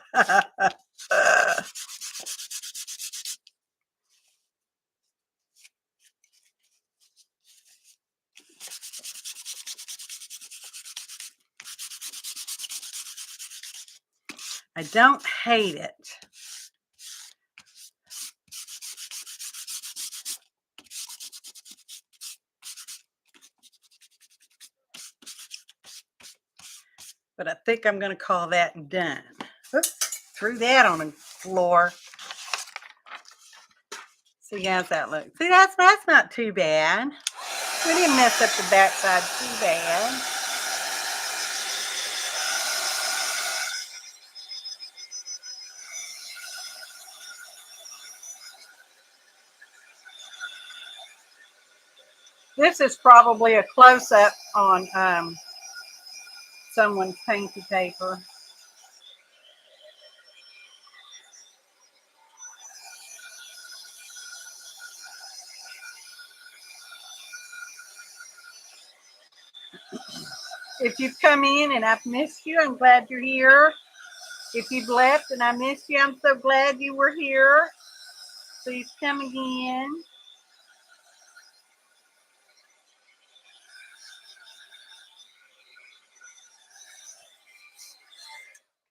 don't hate it. But I think I'm going to call that done. Oops, threw that on the floor. See, how's that look? See, that's not too bad. We didn't mess up the backside too bad. This is probably a close-up on someone's painty paper. If you've come in and I've missed you, I'm glad you're here. If you've left and I missed you, I'm so glad you were here. Please come again.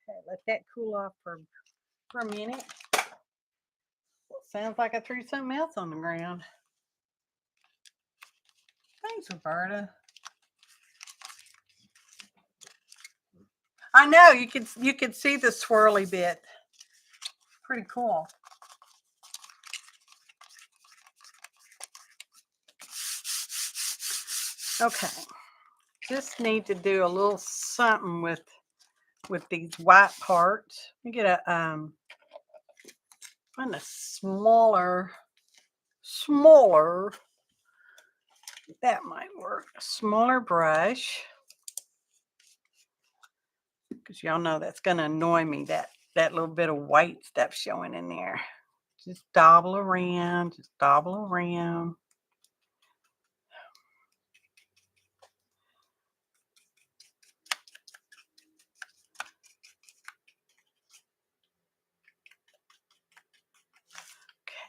Okay, let that cool off for a minute. Sounds like I threw something else on the ground. Thanks, Roberta. I know you could see the swirly bit. Pretty cool. Okay, just need to do a little something with these white parts. Let me get a find a smaller. That might work. A smaller brush, because y'all know that's going to annoy me. That little bit of white stuff showing in there. Just dabble around. Just dabble around.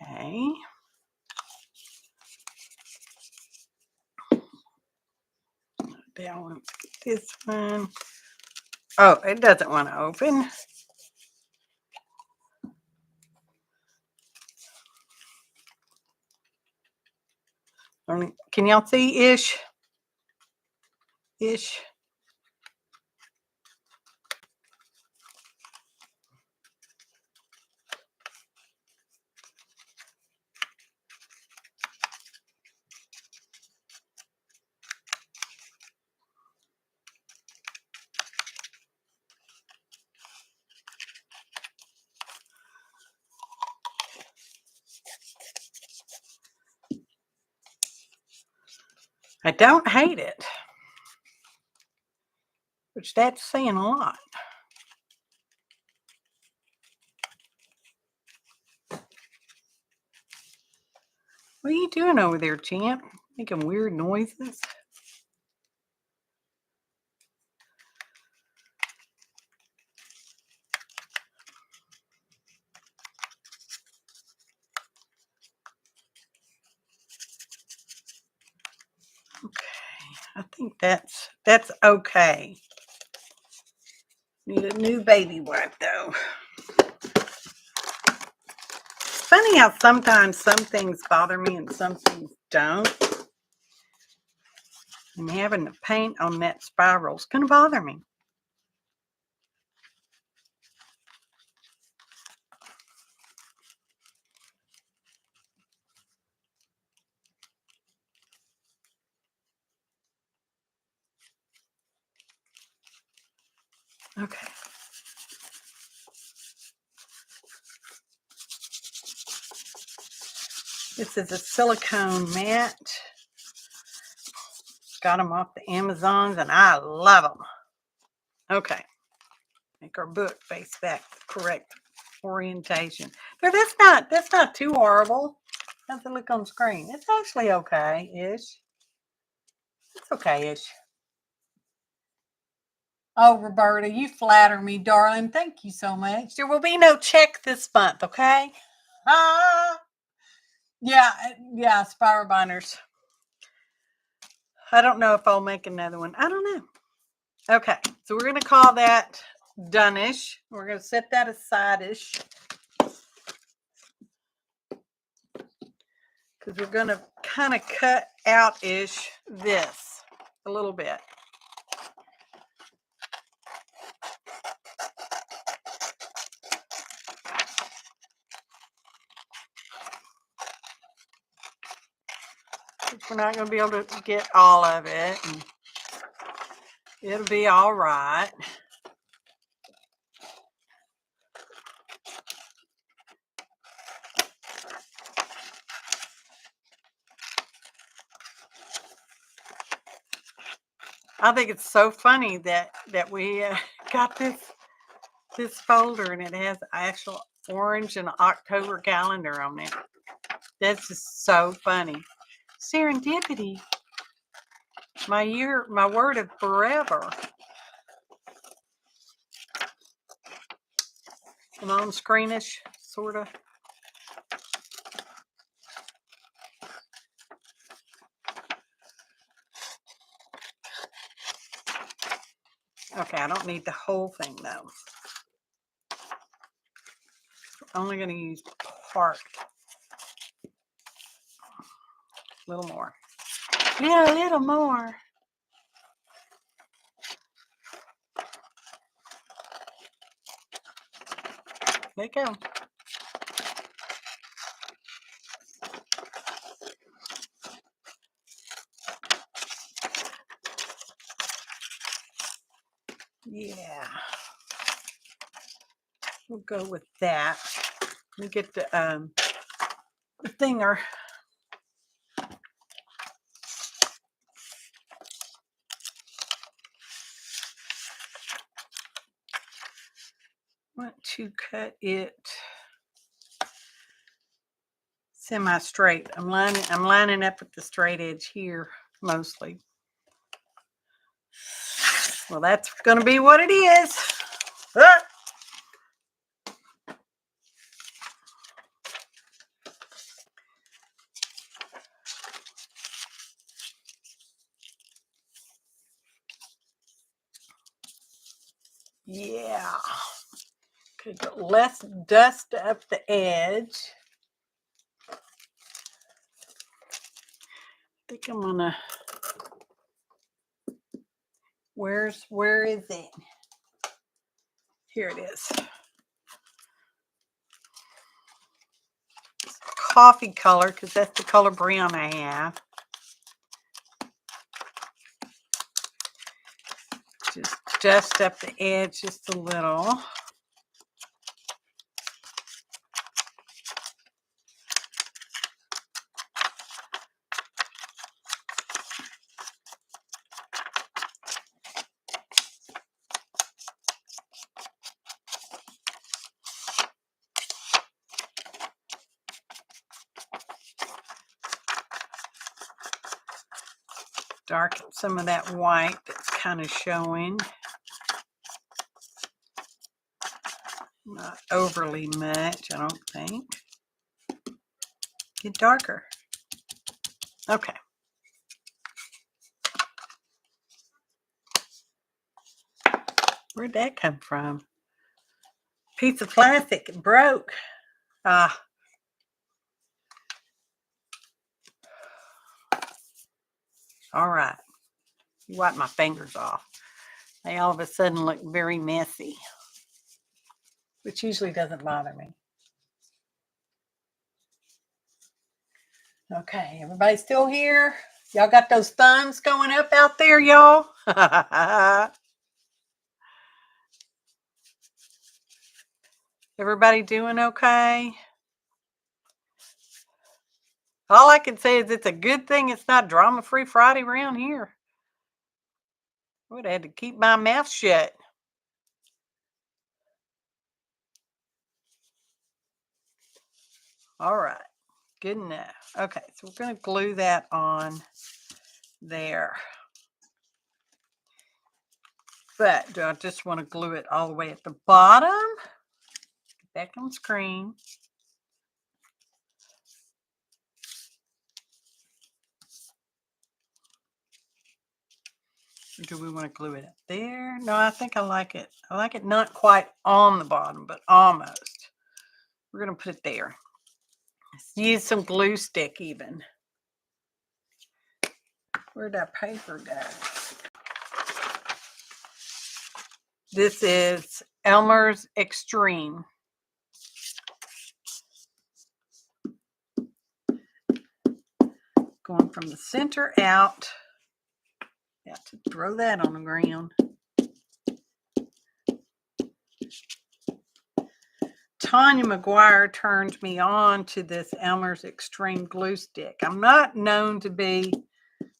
Okay. Balance this one. Oh, it doesn't want to open. Can y'all see ish? Ish. I don't hate it, which that's saying a lot. What are you doing over there, champ? Making weird noises? Okay, I think that's okay. Need a new baby wipe though. Funny how sometimes some things bother me and some things don't. And having the paint on that spiral is going to bother me. Okay. This is a silicone matte. Got them off the Amazons and I love them. Okay. Make our book face back the correct orientation. There, that's not too horrible. How's it look on screen? It's actually okay-ish. It's okay-ish. Oh, Roberta, you flatter me, darling. Thank you so much. There will be no check this month, okay? Yeah, spiral binders. I don't know if I'll make another one. I don't know. Okay, so we're going to call that done-ish. We're going to set that aside-ish. Because we're going to kind of cut out-ish this a little bit. We're not going to be able to get all of it. And it'll be all right. I think it's so funny that we got this folder and it has actual orange and October calendar on it. That's just so funny. Serendipity. My word of forever. And on screenish, sort of. Okay, I don't need the whole thing though. I'm only going to use part. A little more. Yeah, a little more. There you go. Yeah. We'll go with that. Let me get the thinger. Want to cut it semi-straight. I'm lining up with the straight edge here mostly. Well, that's going to be what it is. Ah! Yeah. Okay, but let's dust up the edge. I think I'm gonna. Where is it? Here it is. Coffee color, because that's the color brown I have. Just dust up the edge just a little. Darken some of that white that's kind of showing. Not overly much, I don't think. Get darker. Okay. Where'd that come from? Piece of plastic, it broke. Ah. All right. Wipe my fingers off. They all of a sudden look very messy, which usually doesn't bother me. Okay, everybody still here? Y'all got those thumbs going up out there, y'all? Everybody doing okay? All I can say is it's a good thing it's not drama-free Friday around here. I would have had to keep my mouth shut. All right, good enough. Okay, so we're going to glue that on there. But do I just want to glue it all the way at the bottom? Back on screen. Or do we want to glue it up there? No, I think I like it. I like it not quite on the bottom, but almost. We're going to put it there. Let's use some glue stick even. Where'd that paper go? This is Elmer's Extreme. Going from the center out. Got to throw that on the ground. Tanya McGuire turned me on to this Elmer's Extreme glue stick. I'm not known to be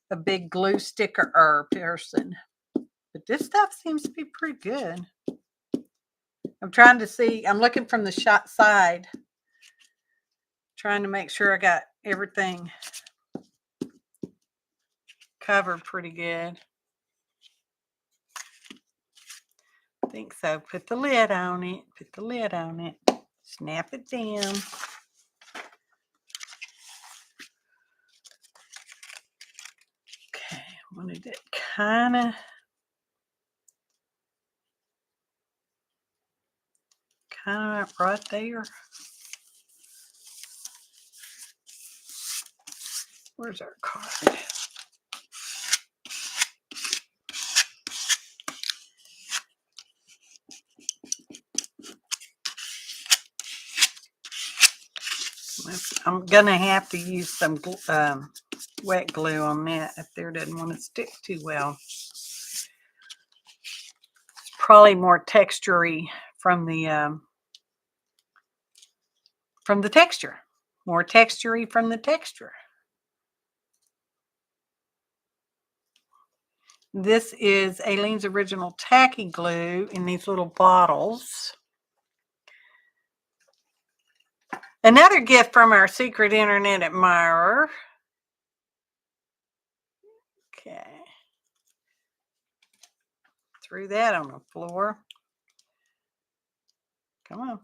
a big glue sticker person. But this stuff seems to be pretty good. I'm trying to see. I'm looking from the shot side. Trying to make sure I got everything covered pretty good. I think so. Put the lid on it. Put the lid on it. Snap it down. Okay, I wanted it kind of right there. Where's our card? I'm gonna have to use some wet glue on that if there doesn't want to stick too well. It's probably more textury from the texture. More textury from the texture. This is Aileen's Original Tacky Glue in these little bottles. Another gift from our secret internet admirer. Okay. Threw that on the floor. Come on.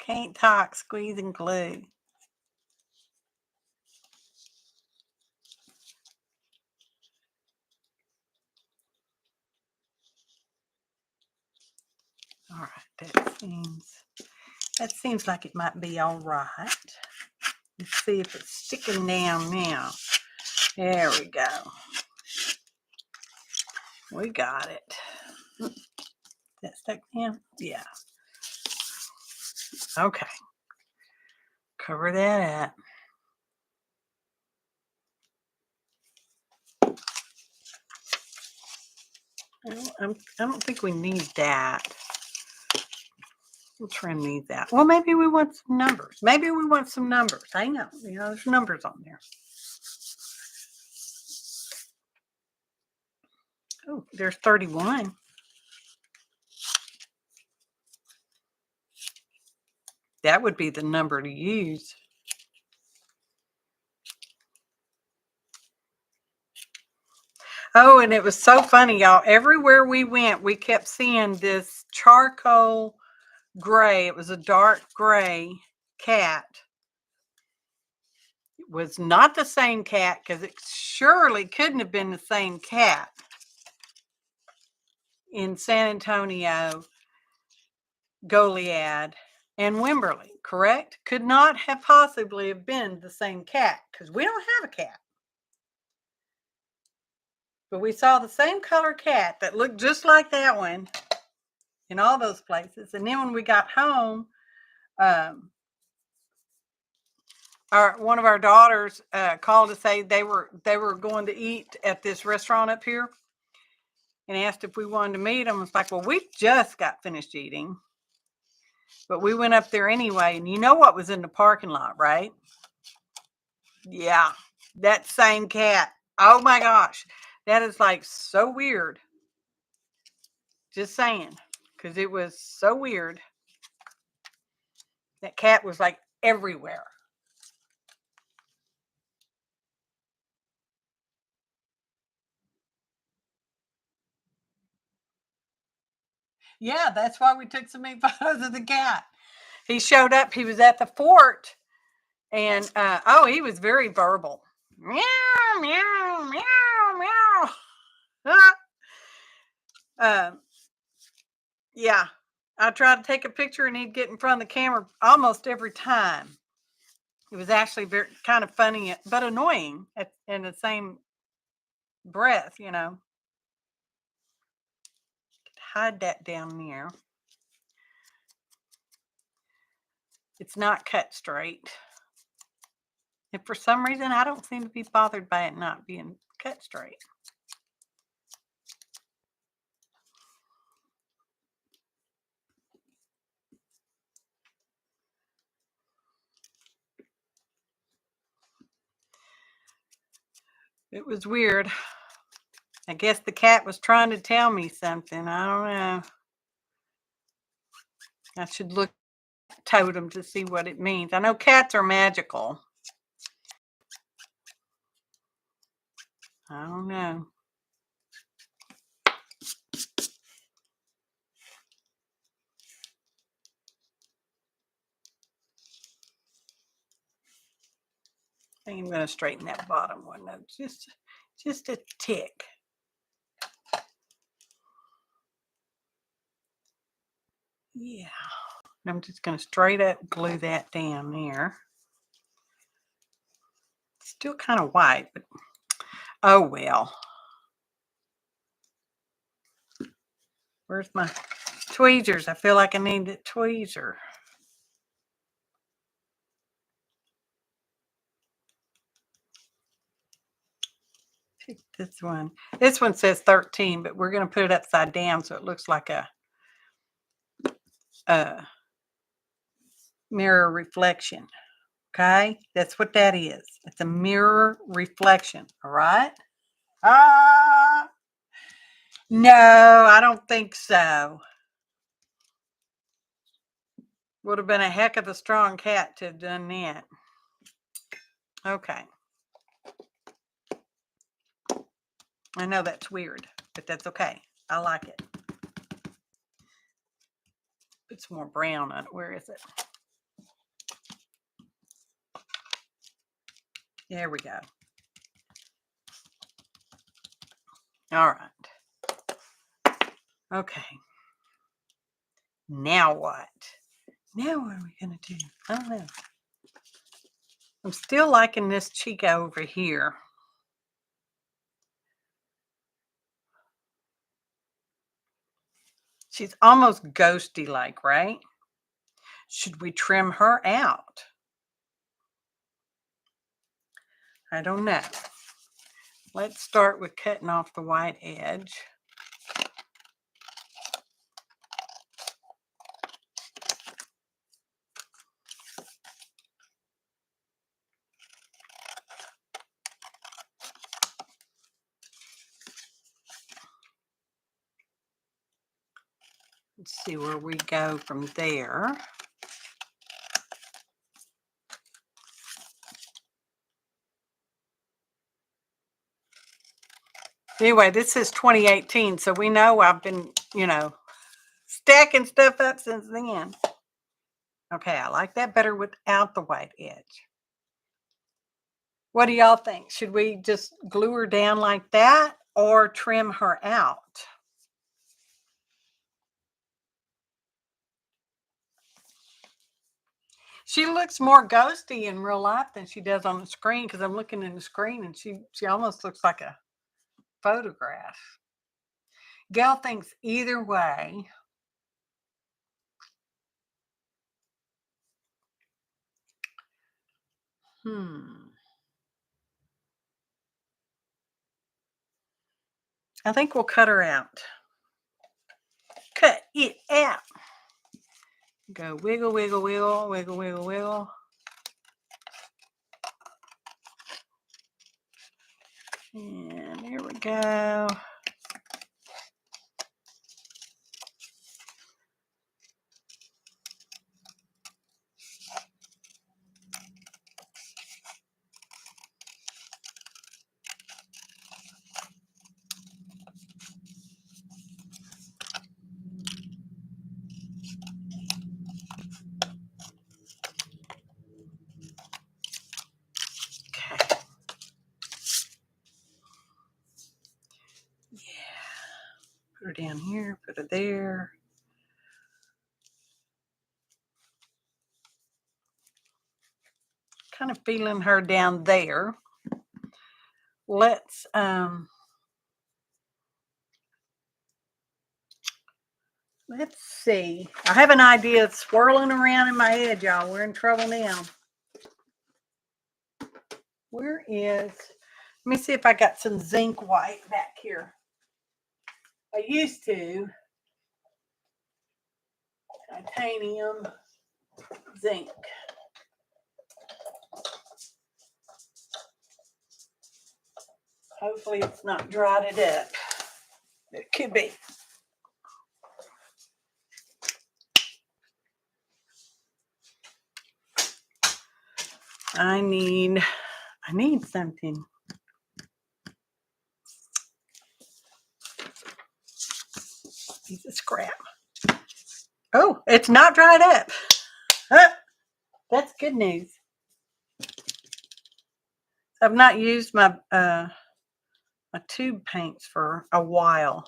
Can't talk, squeezing glue. All right, that seems like it might be all right. Let's see if it's sticking down now. There we go. We got it. That stuck down? Yeah. Okay. Cover that up. I don't think we need that. We'll trim these out. Well, maybe we want some numbers. Maybe we want some numbers. Hang on. There's numbers on there. Oh, there's 31. That would be the number to use. Oh, and it was so funny, y'all. Everywhere we went, we kept seeing this charcoal gray. It was a dark gray cat. It was not the same cat because it surely couldn't have been the same cat in San Antonio, Goliad, and Wimberley, correct? Could not have possibly have been the same cat because we don't have a cat. But we saw the same color cat that looked just like that one in all those places. And then when we got home, one of our daughters called to say they were going to eat at this restaurant up here and asked if we wanted to meet them. It's like, well, we just got finished eating, but we went up there anyway. And you know what was in the parking lot, right? Yeah, that same cat. Oh my gosh, that is like so weird. Just saying, because it was so weird. That cat was like everywhere. Yeah, that's why we took so many photos of the cat. He showed up. He was at the fort, and he was very verbal. Meow, meow, meow, meow. Yeah, I tried to take a picture, and he'd get in front of the camera almost every time. It was actually very kind of funny, but annoying in the same breath, Hide that down there. It's not cut straight. And for some reason, I don't seem to be bothered by it not being cut straight. It was weird. I guess the cat was trying to tell me something. I don't know. I should look at totem to see what it means. I know cats are magical. I don't know. I think I'm going to straighten that bottom one up just a tick. Yeah. And I'm just going to straight up glue that down there. Still kind of white, but oh well. Where's my tweezers? I feel like I need a tweezer. Pick this one. This one says 13, but we're going to put it upside down so it looks like a mirror reflection. Okay, that's what that is. It's a mirror reflection. All right. No, I don't think so. Would have been a heck of a strong cat to have done that. Okay. I know that's weird, but that's okay. I like it. Put some more brown on it. Where is it? There we go. All right. Okay. Now what? Now what are we going to do? I don't know. I'm still liking this chica over here. She's almost ghosty-like, right? Should we trim her out? I don't know. Let's start with cutting off the white edge. Let's see where we go from there. Anyway, this is 2018, so we know I've been, stacking stuff up since then. Okay, I like that better without the white edge. What do y'all think? Should we just glue her down like that or trim her out? She looks more ghosty in real life than she does on the screen because I'm looking in the screen and she almost looks like a photograph. Gail thinks either way. I think we'll cut her out. Cut it out. Go wiggle, wiggle, wiggle, wiggle, wiggle, wiggle. And there we go. Okay. Yeah. Put her down here, put her there. Kind of feeling her down there. Let's see. I have an idea. It's swirling around in my head, y'all. We're in trouble now. Where is, let me see if I got some zinc white back here. I used to. Titanium zinc. Hopefully it's not dried it up. It could be. I need something. Piece of scrap. Oh, it's not dried up. That's good news. I've not used my my tube paints for a while.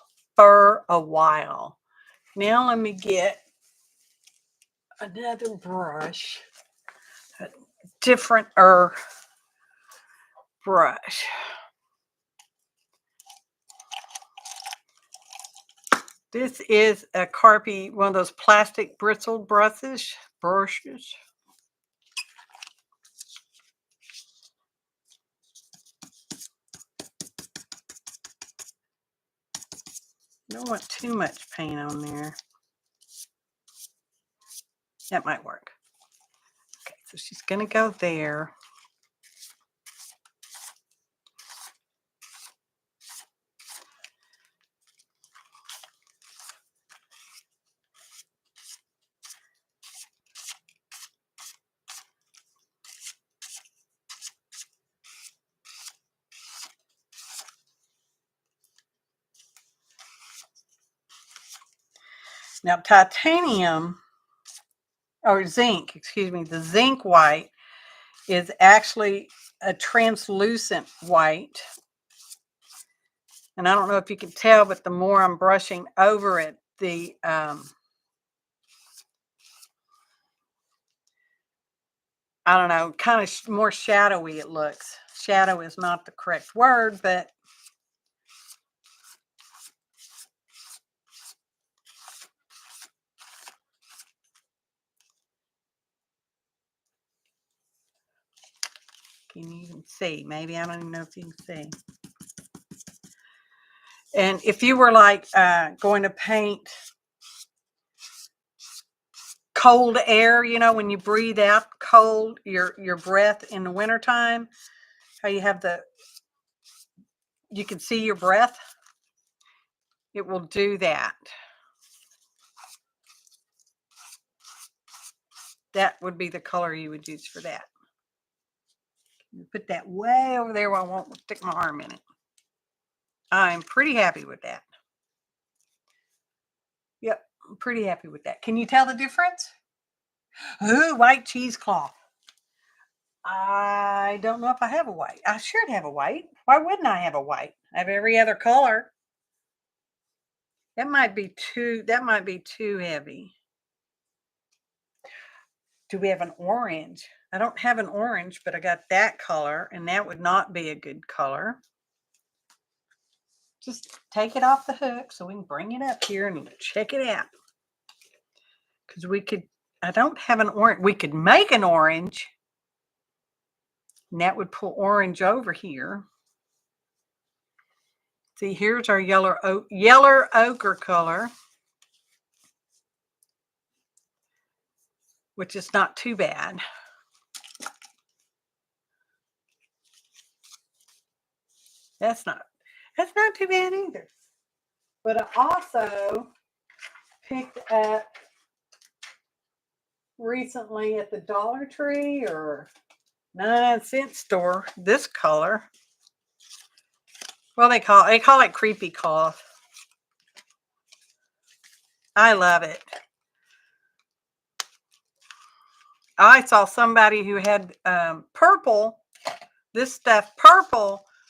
Now let me get another brush, a different brush. This is a Carpy, one of those plastic bristled brushes. Don't want too much paint on there. That might work. Okay, so she's going to go there. Now, titanium, or zinc, excuse me, the zinc white is actually a translucent white. And I don't know if you can tell, but the more I'm brushing over it, the I don't know, kind of more shadowy it looks. Shadow is not the correct word, but can you even see? Maybe I don't even know if you can see. And if you were like going to paint cold air, you know, when you breathe out cold, your breath in the wintertime, how you have you can see your breath. It will do that. That would be the color you would use for that. Put that way over there where I won't stick my arm in it. I'm pretty happy with that. Yep, I'm pretty happy with that. Can you tell the difference? Ooh, white cheesecloth. I don't know if I have a white. I should have a white. Why wouldn't I have a white? I have every other color. That might be too heavy. Do we have an orange? I don't have an orange, but I got that color, and that would not be a good color. Just take it off the hook so we can bring it up here and check it out. Because I don't have an orange. We could make an orange, and that would pull orange over here. See, here's our yellow ochre color, which is not too bad. That's not too bad either. But I also picked up recently at the Dollar Tree or 99-cent store this color. Well, they call it creepy cloth. I love it. I saw somebody who had purple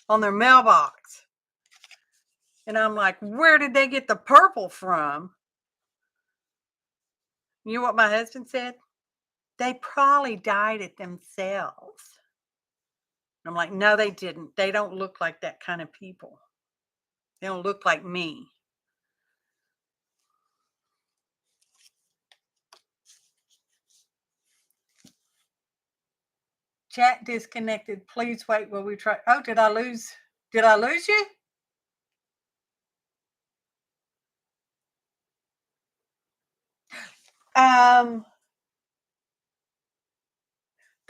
on their mailbox. And I'm like, where did they get the purple from? You know what my husband said? They probably dyed it themselves. I'm like, no, they didn't. They don't look like that kind of people. They don't look like me. Chat disconnected. Please wait while we try. Oh, did I lose you?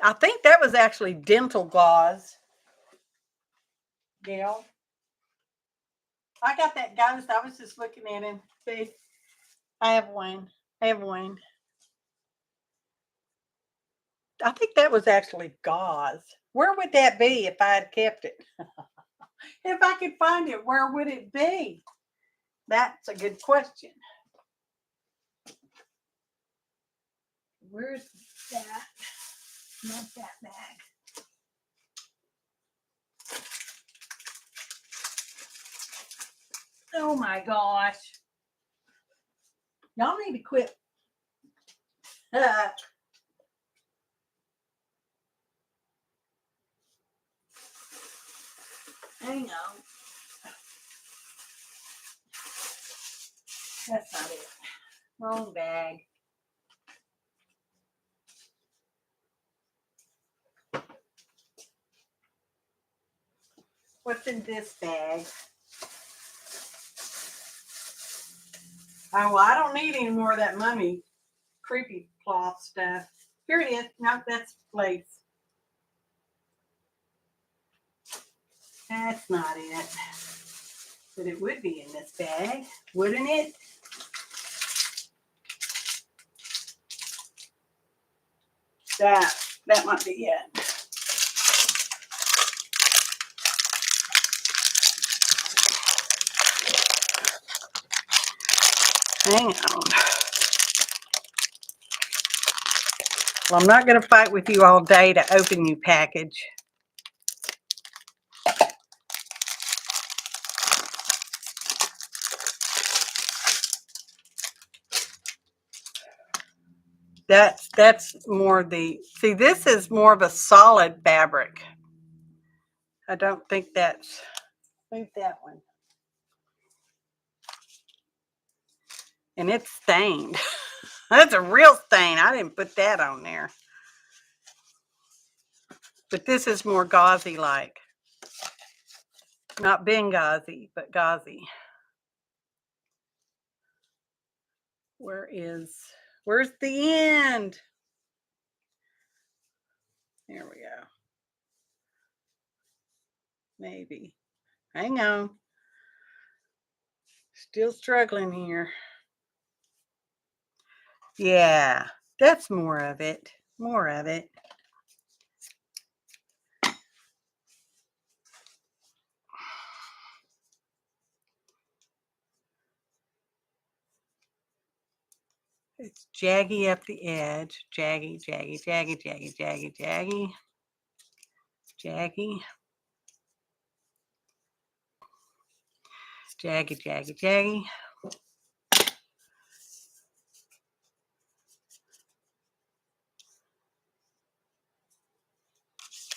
I think that was actually dental gauze. Gail. I got that ghost. I was just looking at him. See, I have one. I have one. I think that was actually gauze. Where would that be if I had kept it? If I could find it, where would it be? That's a good question. Where's that? Not that bag. Oh my gosh. Y'all need to quit. Hang on. That's not it. Wrong bag. What's in this bag? Oh, well, I don't need any more of that mummy creepy cloth stuff. Here it is. No, that's lace. That's not it. But it would be in this bag, wouldn't it? That might be it. Hang on. Well, I'm not going to fight with you all day to open you package. That's more the, see, this is more of a solid fabric. I don't think that's, move that one. And it's stained. That's a real stain. I didn't put that on there. But this is more gauzy like. Not Benghazi, but gauzy. Where's the end? There we go. Maybe. Hang on. Still struggling here. Yeah, that's more of it. More of it. It's jaggy up the edge. Jaggy, jaggy, jaggy, jaggy, jaggy, jaggy. Jaggy. Jaggy, jaggy, jaggy.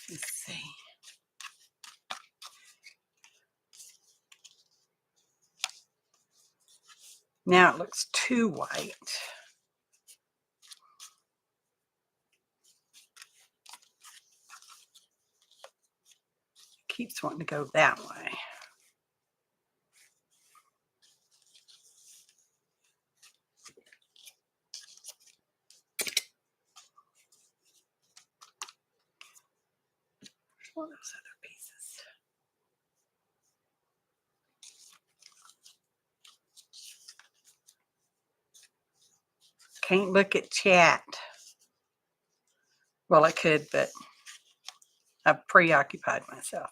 Let's see. Now it looks too white. Keeps wanting to go that way. What are those other pieces? Can't look at chat. Well, I could, but I've preoccupied myself.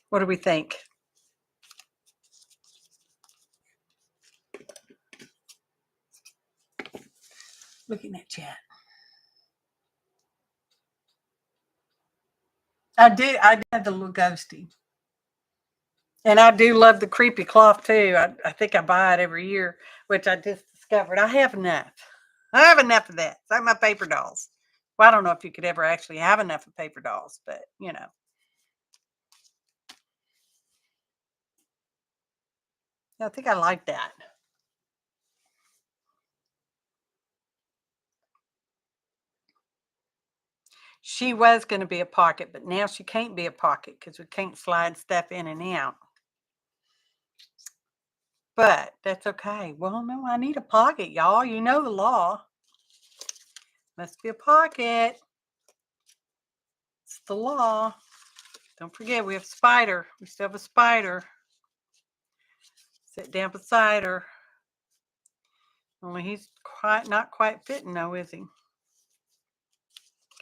What do we think? Looking at chat. I do have the little ghosty. And I do love the creepy cloth too. I think I buy it every year, which I just discovered. I have enough. I have enough of that. It's like my paper dolls. Well, I don't know if you could ever actually have enough of paper dolls, but you know. I think I like that. She was going to be a pocket, but now she can't be a pocket because we can't slide stuff in and out. But that's okay. Well, no, I need a pocket, y'all. You know the law. Must be a pocket. It's the law. Don't forget, we have Spider. We still have a Spider. Sit down beside her. Only he's not quite fitting, though, is he?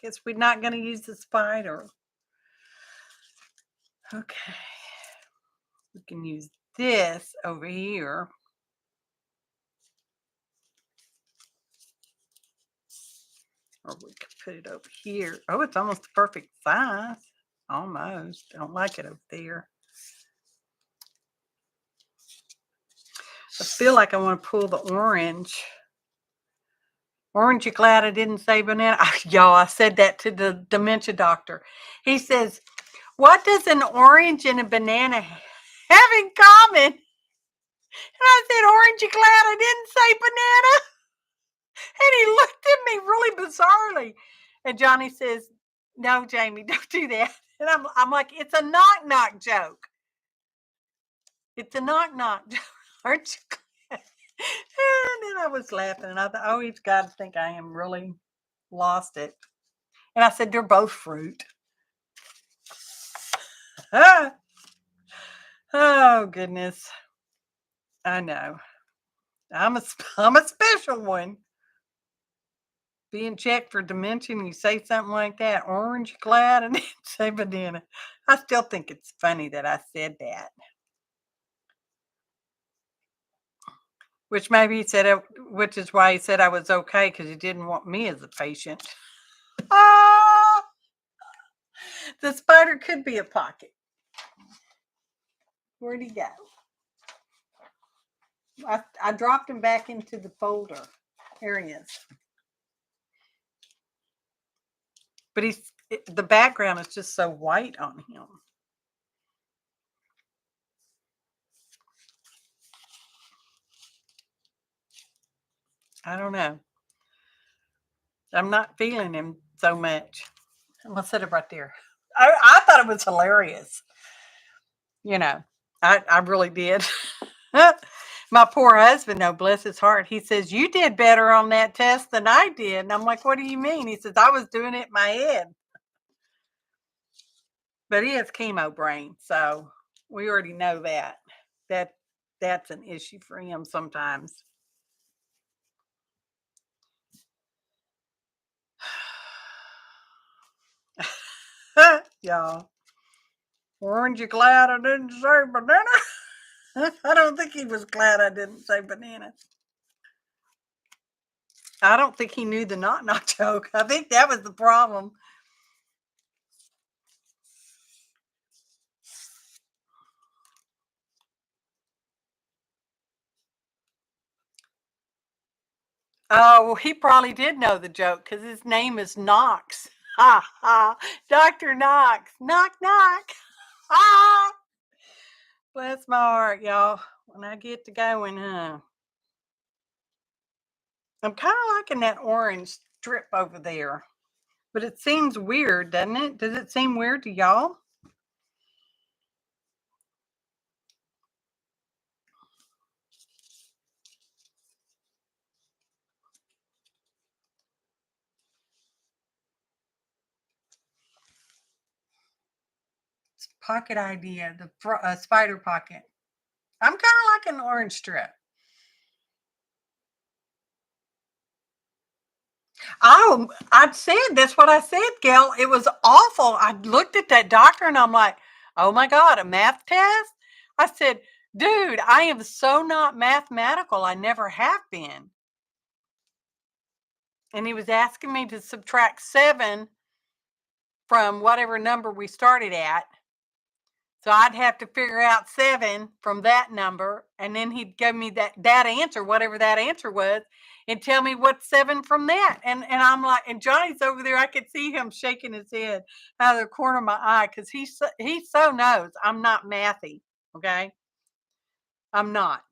Guess we're not going to use the Spider. Okay. We can use this over here. Or we could put it over here. Oh, it's almost the perfect size. Almost. Don't like it over there. I feel like I want to pull the orange. Orange, you glad I didn't say banana? Y'all, I said that to the dementia doctor. He says, what does an orange and a banana have in common? And I said, orange, you glad I didn't say banana? And he looked at me really bizarrely. And Johnny says, no, Jamie, don't do that. And I'm like, it's a knock-knock joke. It's a knock-knock joke. Aren't you glad? And then I was laughing. And I thought, oh, he's got to think I am really lost it. And I said, they're both fruit. Oh, goodness. I know. I'm a special one. Being checked for dementia, and you say something like that, orange, glad, and then say banana. I still think it's funny that I said that. Which maybe he said, which is why he said I was okay, because he didn't want me as a patient. Ah! The Spider could be a pocket. Where'd he go? I dropped him back into the folder. Here he is. But the background is just so white on him. I don't know. I'm not feeling him so much. I'm gonna set it right there. I thought it was hilarious. You know, I really did. My poor husband, though, bless his heart, he says, you did better on that test than I did. And I'm like, what do you mean? He says, I was doing it in my head. But he has chemo brain, so we already know that. That's an issue for him sometimes. Y'all. Weren't you glad I didn't say banana? I don't think he was glad I didn't say banana. I don't think he knew the knock-knock joke. I think that was the problem. Oh, well, he probably did know the joke because his name is Knox. Ha ha. Dr. Knox. Knock, knock. Ah. Bless my heart, y'all. When I get to going, I'm kind of liking that orange strip over there. But it seems weird, doesn't it? Does it seem weird to y'all? Pocket idea, the spider pocket. I'm kind of like an orange strip. Oh, that's what I said, Gail. It was awful. I looked at that doctor and I'm like, oh my God, a math test? I said, dude, I am so not mathematical. I never have been. And he was asking me to subtract 7 from whatever number we started at. So I'd have to figure out 7 from that number. And then he'd give me that answer, whatever that answer was, and tell me what's 7 from that. And I'm like, and Johnny's over there. I could see him shaking his head out of the corner of my eye because he so knows I'm not mathy. Okay. I'm not.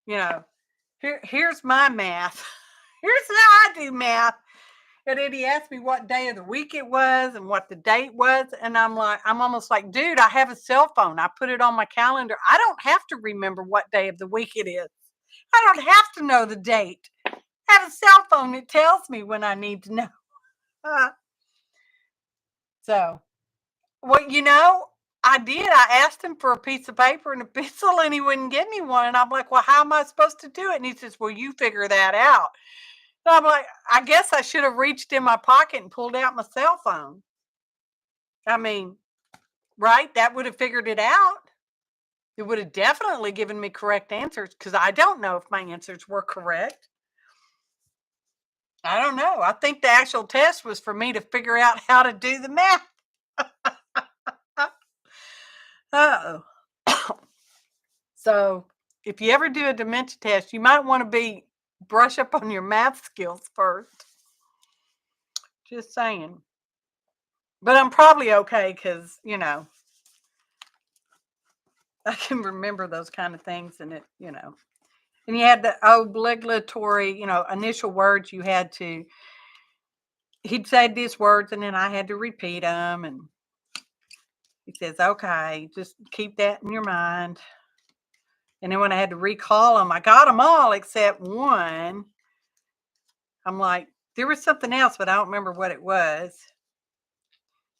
You know, here's my math. Here's how I do math. But then he asked me what day of the week it was and what the date was. And I'm almost like, dude, I have a cell phone. I put it on my calendar. I don't have to remember what day of the week it is. I don't have to know the date. I have a cell phone. It tells me when I need to know. So, well, I did. I asked him for a piece of paper and a pencil, and he wouldn't give me one. And I'm like, well, how am I supposed to do it? And he says, well, you figure that out. And I'm like, I guess I should have reached in my pocket and pulled out my cell phone. I mean, right? That would have figured it out. It would have definitely given me correct answers because I don't know if my answers were correct. I don't know. I think the actual test was for me to figure out how to do the math. Uh-oh. So if you ever do a dementia test, you might want to brush up on your math skills first. Just saying. But I'm probably okay because, I can remember those kind of things and and you had the obligatory, initial words you had to, he'd say these words and then I had to repeat them. And he says, okay, just keep that in your mind. And then when I had to recall them, I got them all except one. I'm like, there was something else, but I don't remember what it was.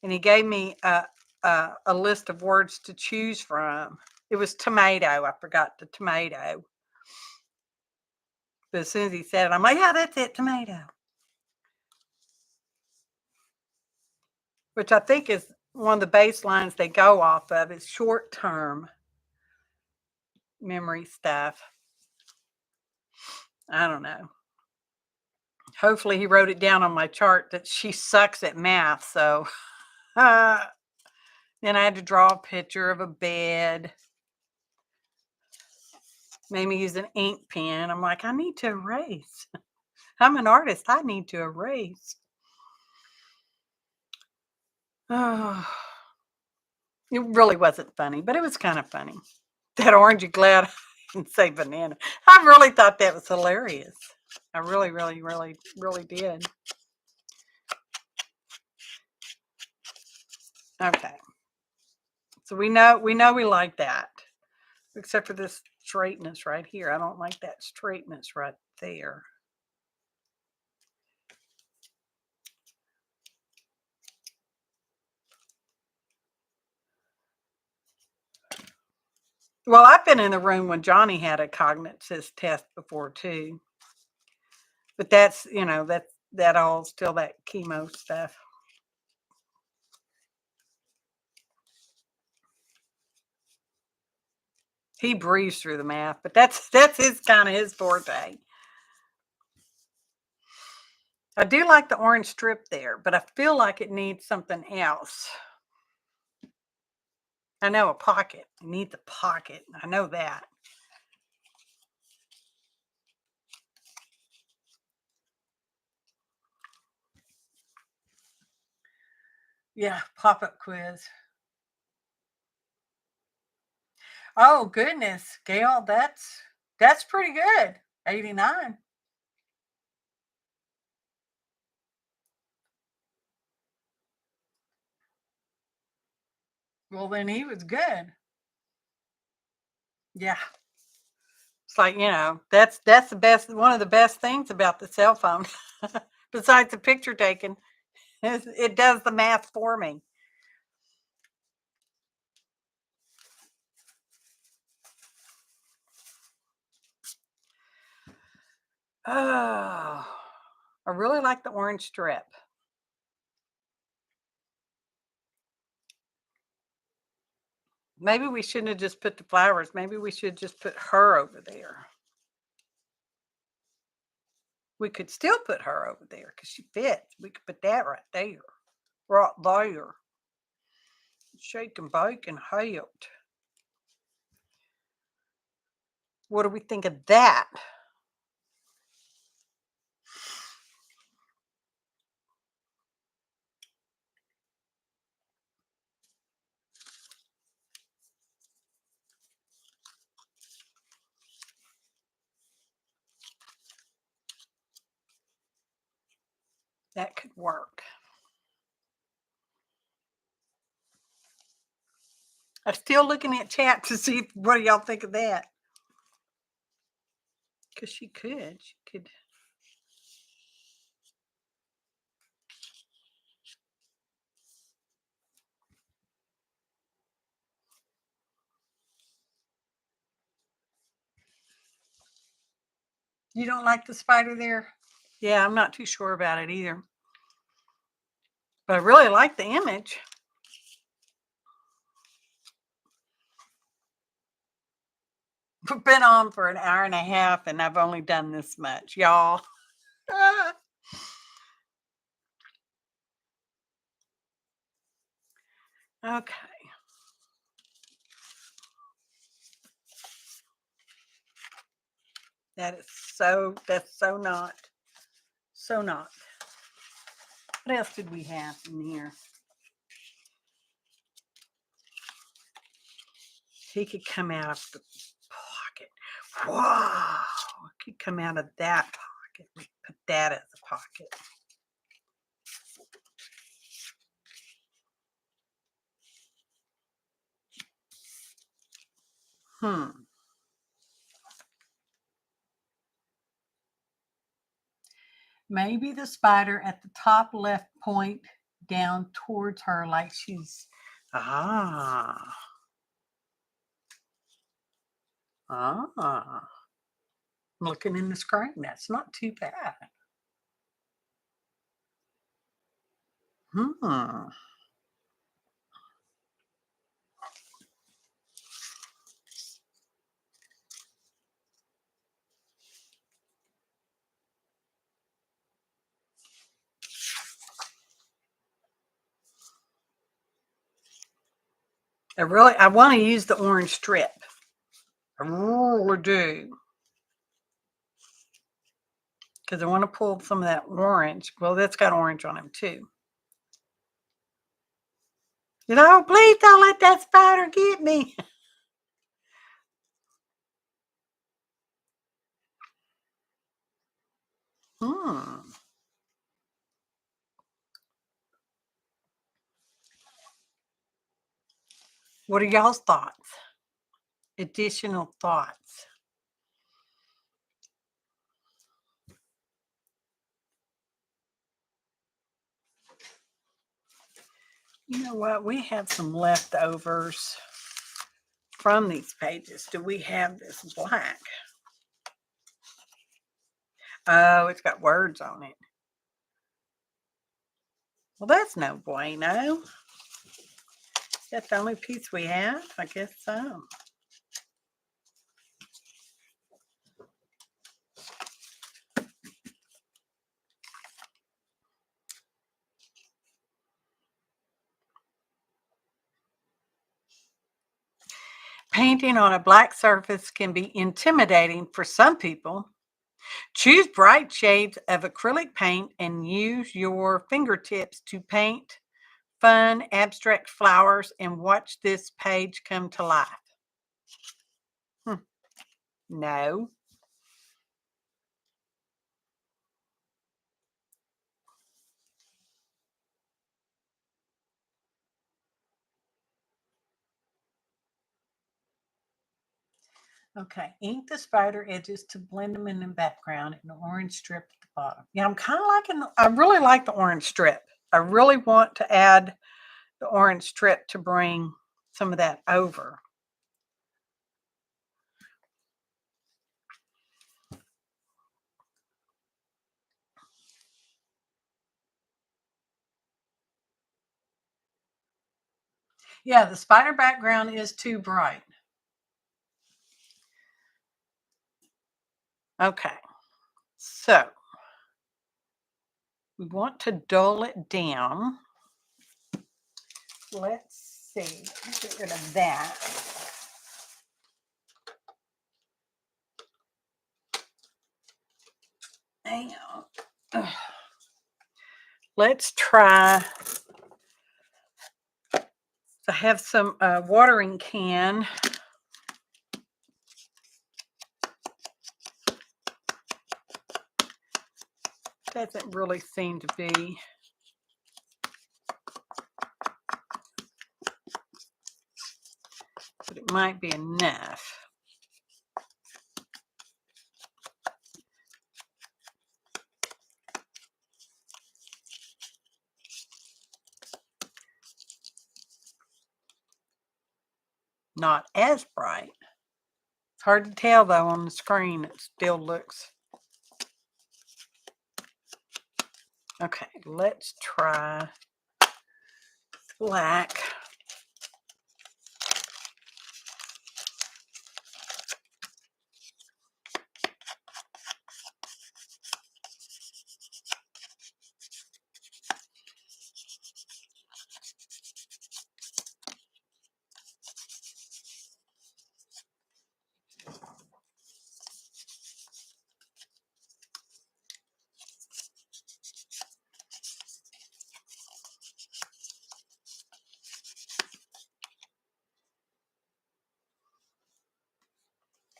And he gave me a list of words to choose from. It was tomato. I forgot the tomato. But as soon as he said it, I'm like, yeah, that's it, tomato. Which I think is one of the baselines they go off of. Is short-term memory stuff. I don't know. Hopefully he wrote it down on my chart that she sucks at math. So then I had to draw a picture of a bed. Made me use an ink pen. I'm like, I need to erase. I'm an artist. I need to erase. Oh, it really wasn't funny, but it was kind of funny. That orangey glad I didn't say banana. I really thought that was hilarious. I really, really, really, really did. Okay. So we know we like that. Except for this straightness right here. I don't like that straightness right there. Well, I've been in the room when Johnny had a cognitive test before too. But that's, that all still that chemo stuff. He breezed through the math, but that's his kind of his forte. I do like the orange strip there, but I feel like it needs something else. I know a pocket. It needs a pocket. I know that. Yeah, pop-up quiz. Oh goodness, Gail, that's pretty good. 89. Well, then he was good. Yeah. It's like, that's the best, one of the best things about the cell phone, besides the picture taking, it does the math for me. Oh, I really like the orange strip. Maybe we shouldn't have just put the flowers. Maybe we should just put her over there. We could still put her over there because she fits. We could put that right there. Right there. Shake and bake and helped. What do we think of that? That could work. I'm still looking at chat to see what do y'all think of that. Because she could. You don't like the spider there? Yeah, I'm not too sure about it either. But I really like the image. We've been on for an hour and a half and I've only done this much, y'all. Okay. That's so not. So not. What else did we have in here? He could come out of the pocket. Whoa! He could come out of that pocket. We put that as a pocket. Maybe the spider at the top left point down towards her like she's I'm looking in the screen. That's not too bad. I want to use the orange strip. I really do. Because I want to pull some of that orange. Well, that's got orange on him too. Please don't let that spider get me. What are y'all's thoughts? Additional thoughts? You know what? We have some leftovers from these pages. Do we have this black? Oh, it's got words on it. Well, that's no bueno. That's the only piece we have? I guess so. Painting on a black surface can be intimidating for some people. Choose bright shades of acrylic paint and use your fingertips to paint fun, abstract flowers and watch this page come to life. No. Okay, ink the spider edges to blend them in the background and the orange strip at the bottom. Yeah, I really like the orange strip. I really want to add the orange strip to bring some of that over. Yeah, the spider background is too bright. Okay, so we want to dull it down. Let's see, get rid of that. And let's try. I have some watering can. Doesn't really seem to be. But it might be enough. Not as bright. It's hard to tell though on the screen. It still looks. Okay, let's try black.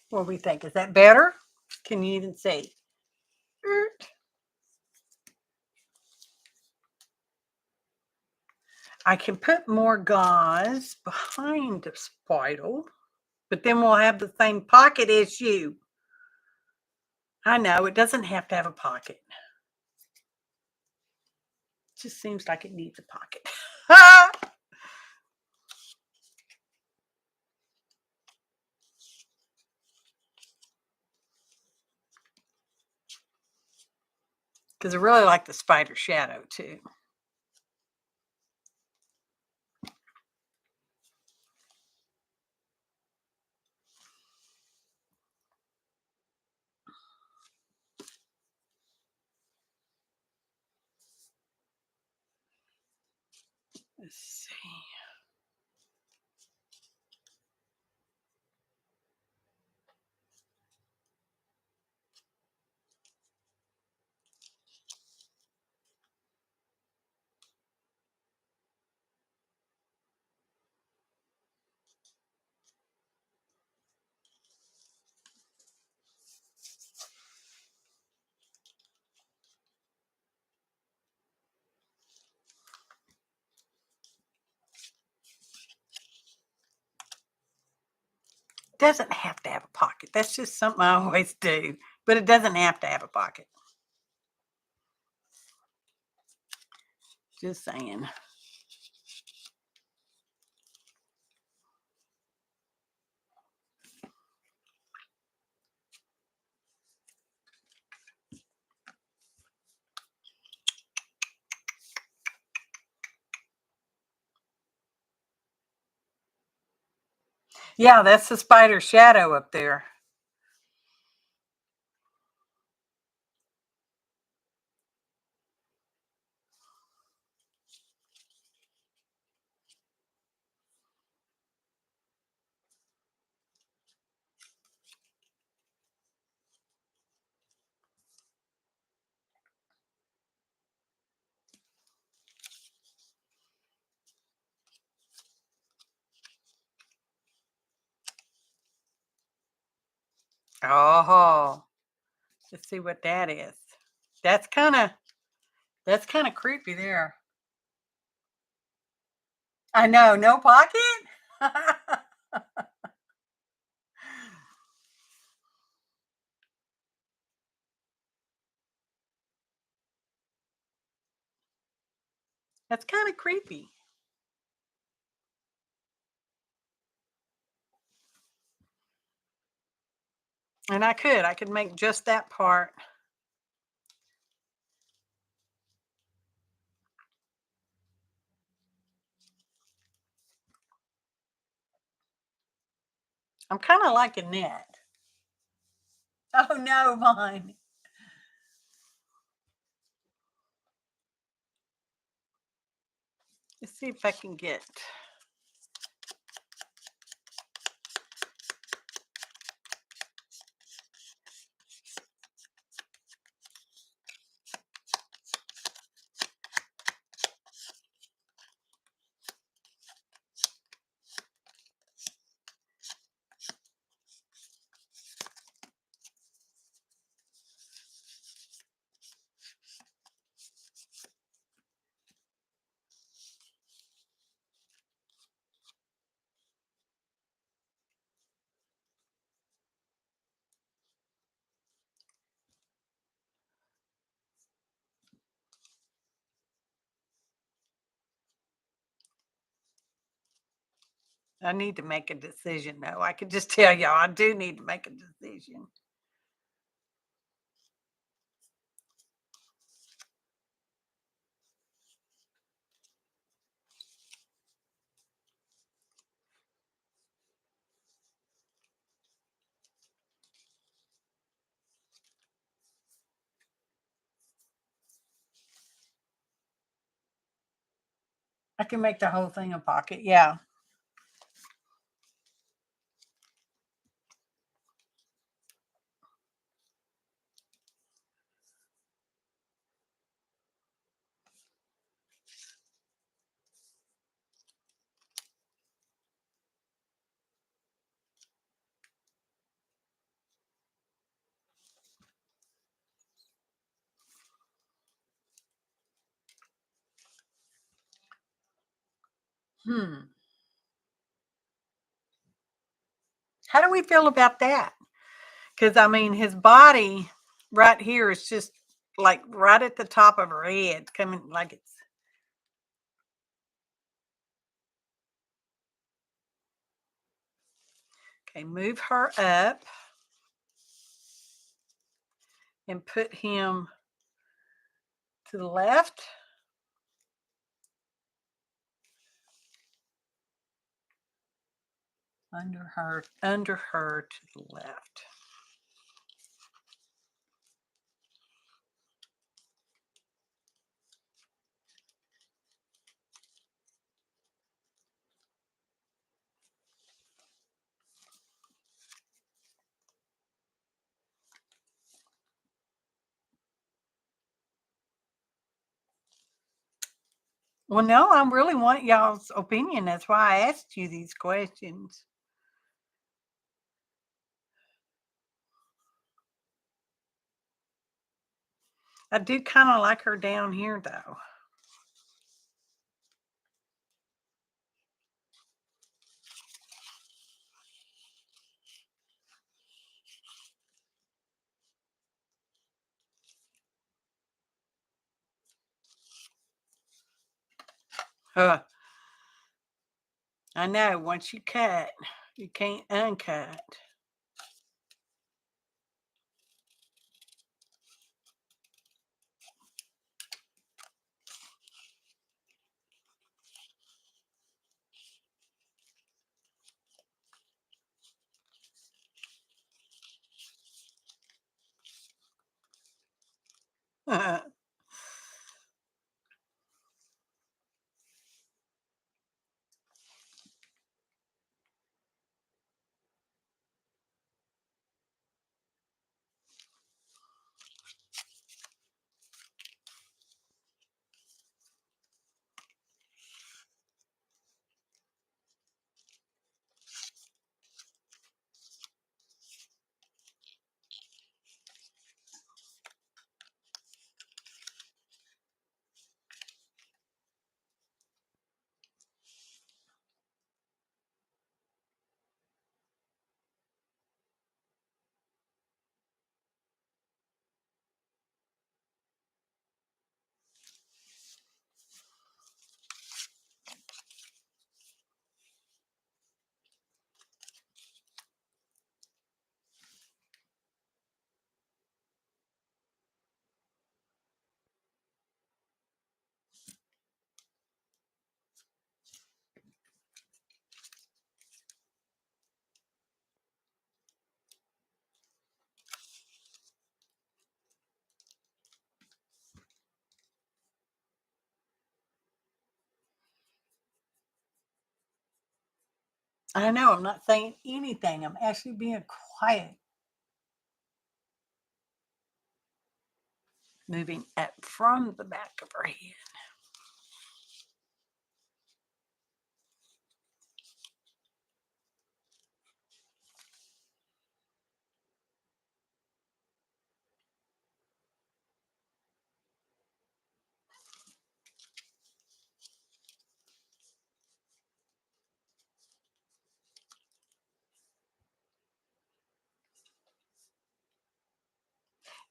What do we think? Is that better? Can you even see? I can put more gauze behind the spidle, but then we'll have the same pocket issue. I know, it doesn't have to have a pocket. It just seems like it needs a pocket. Because I really like the spider shadow too. Let's see. Doesn't have to have a pocket. That's just something I always do, but it doesn't have to have a pocket. Just saying. Yeah, that's the spider shadow up there. Oh, let's see what that is. That's kind of creepy there. I know, no pocket? That's kind of creepy. And I could make just that part. I'm kind of liking that. Oh no, mine. Let's see if I can get. I need to make a decision, though. I could just tell y'all I do need to make a decision. I can make the whole thing a pocket. Yeah. How do we feel about that? Because I mean, his body right here is just like right at the top of her head, coming like it's. Okay, move her up and put him to the left. Under her to the left. Well, no, I really want y'all's opinion. That's why I asked you these questions. I do kind of like her down here, though. I know, once you cut, you can't uncut. I know, I'm not saying anything. I'm actually being quiet. Moving up from the back of her head.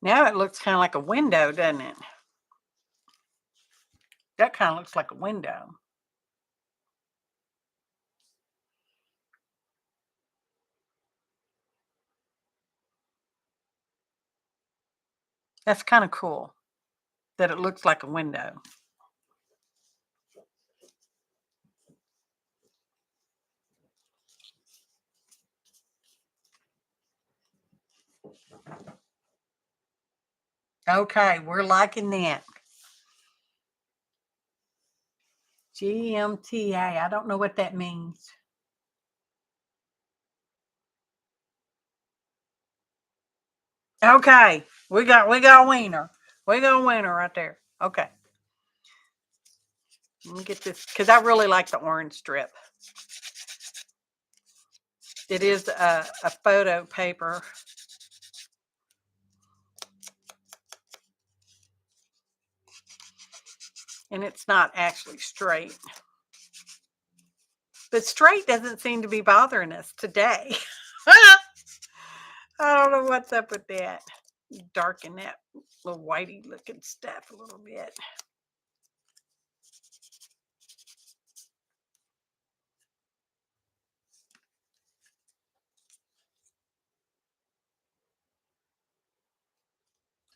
Now it looks kind of like a window, doesn't it? That kind of looks like a window. That's kind of cool that it looks like a window. Okay, we're liking that. GMTA. I don't know what that means. Okay, we got wiener. We got wiener right there. Okay. Let me get this because I really like the orange strip. It is a photo paper. And it's not actually straight. But straight doesn't seem to be bothering us today. I don't know what's up with that. Darken that little whitey looking stuff a little bit.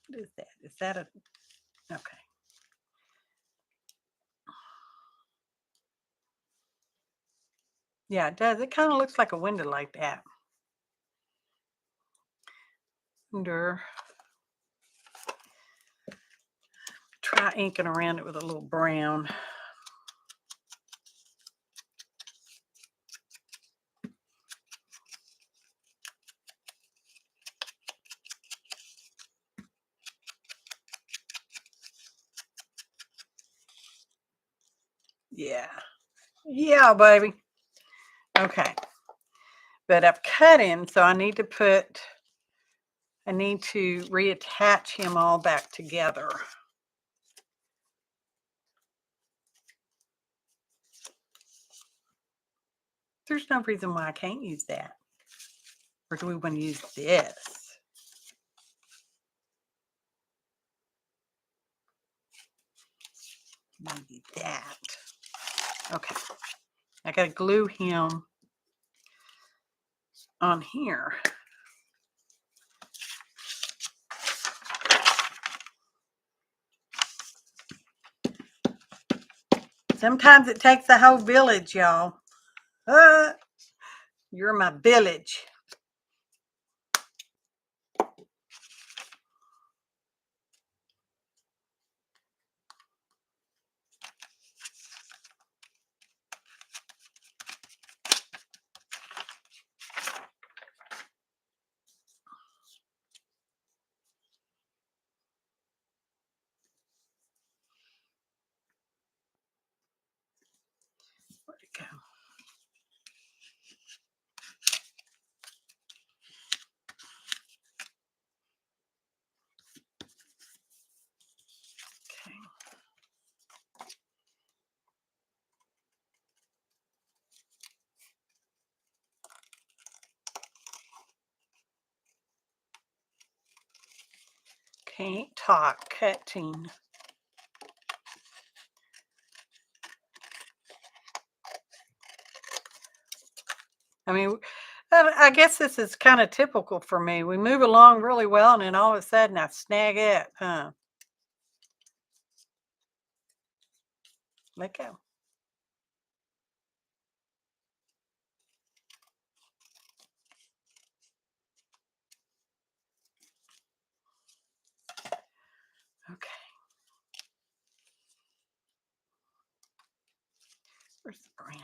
What is that? Is that a, okay. Yeah, it does. It kind of looks like a window like that. Under. Try inking around it with a little brown. Yeah. Yeah, baby. Okay. But I've cut him, so I need to reattach him all back together. There's no reason why I can't use that. Or do we want to use this? Maybe that. Okay. I got to glue him on here. Sometimes it takes the whole village, y'all. You're my village. Where'd it go? Okay. Can't talk cutting. I mean, I guess this is kind of typical for me. We move along really well, and then all of a sudden I snag it, huh? Let go. Okay. Where's the brown?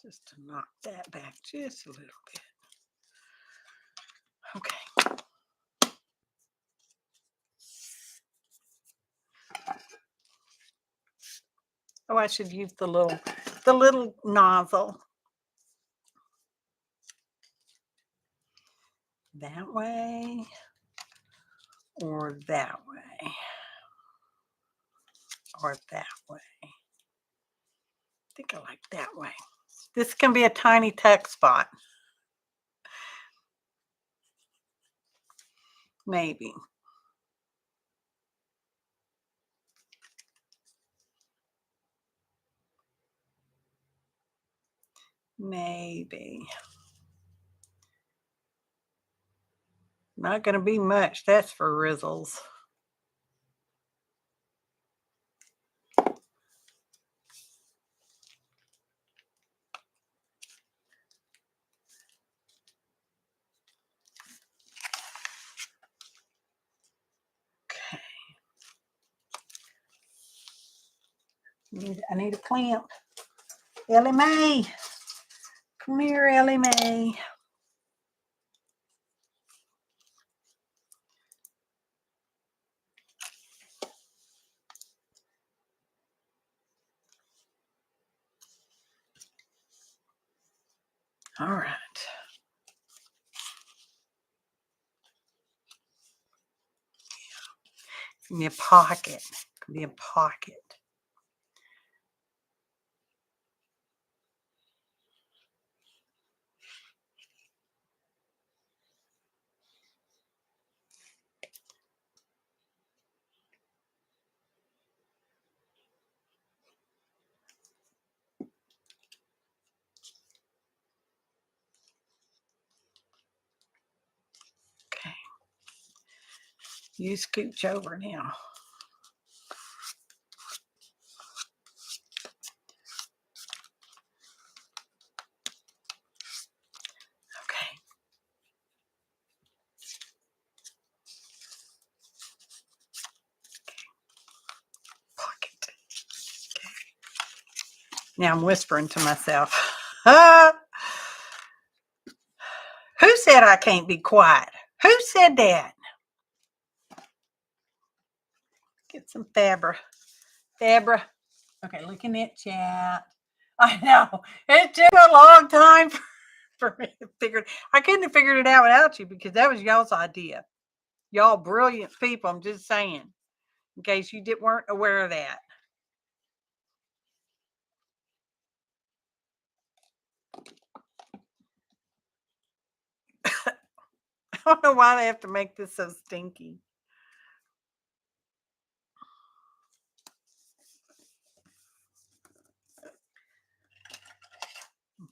Just to knock that back just a little bit. Okay. Oh, I should use the little nozzle. That way or that way or that way. I think I like that way. This can be a tiny tuck spot. Maybe. Maybe. Not going to be much, that's for Rizzles. I need a clamp. Ellie Mae. Come here, Ellie Mae. All right. Give me a pocket. Give me a pocket. Okay. You scooch over now. Okay. Pocket. Okay. Now I'm whispering to myself. Who said I can't be quiet? Who said that? Get some Fabra. Fabra. Okay, looking at chat. I know. It took a long time for me to figure it. I couldn't have figured it out without you because that was y'all's idea. Y'all brilliant people. I'm just saying. In case you weren't aware of that. I don't know why they have to make this so stinky.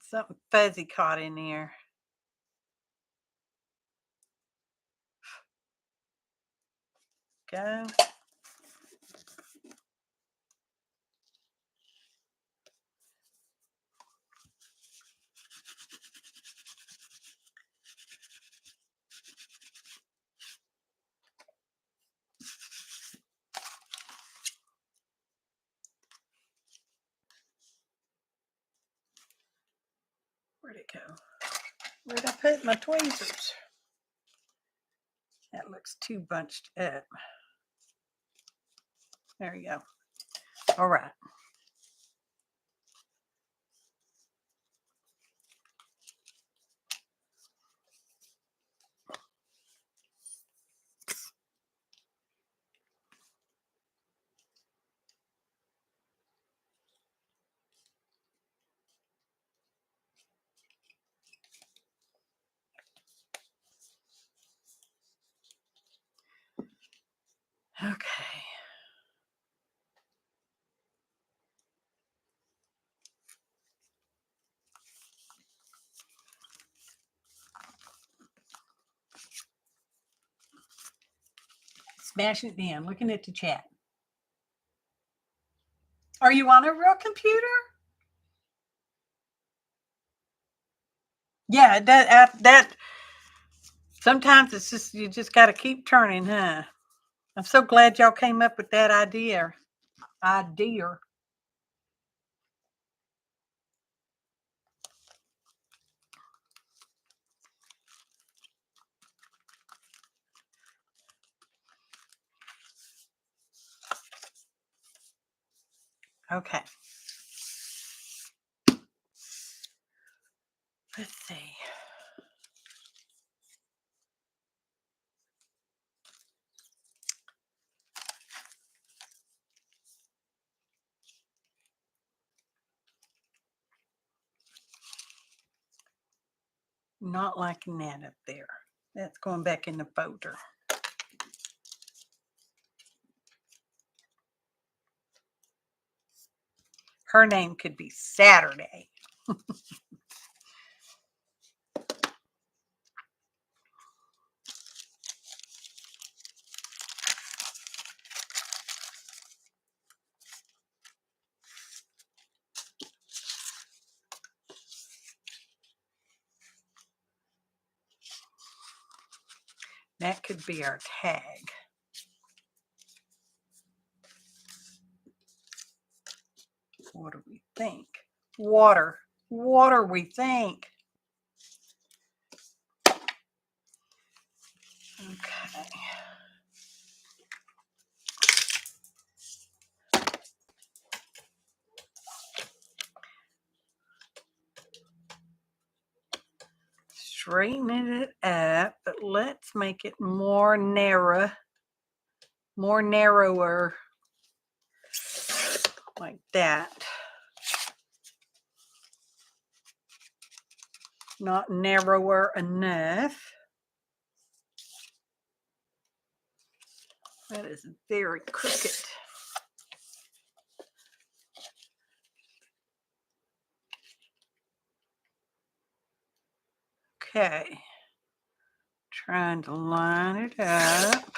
Something fuzzy caught in there. Go. Where'd it go? Where'd I put my tweezers? That looks too bunched up. There you go. All right. Okay. Smashing it down. Looking at the chat. Are you on a real computer? Yeah, that sometimes it's just you just got to keep turning, huh? I'm so glad y'all came up with that idea. Okay. Let's see. Not liking that up there. That's going back in the folder. Her name could be Saturday. That could be our tag. What do we think? Water. Water, we think. Okay. Straighten it up, but let's make it more narrow, more narrower, like that. Not narrower enough. That is very crooked. Okay. Trying to line it up.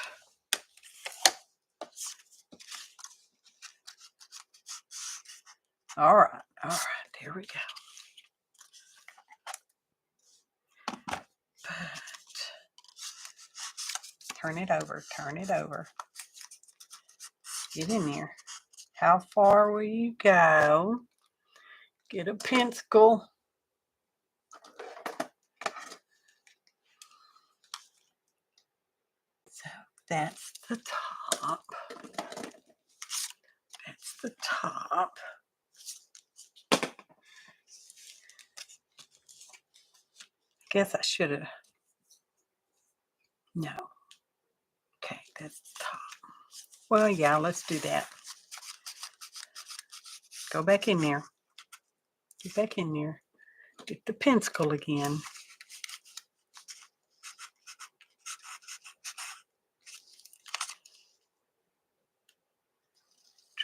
All right, there we go. But turn it over, turn it over. Get in there. How far will you go? Get a pencil. So that's the top. That's the top. Guess I should have. No. Okay, that's the top. Well, yeah, let's do that. Go back in there. Get back in there. Get the pencil again.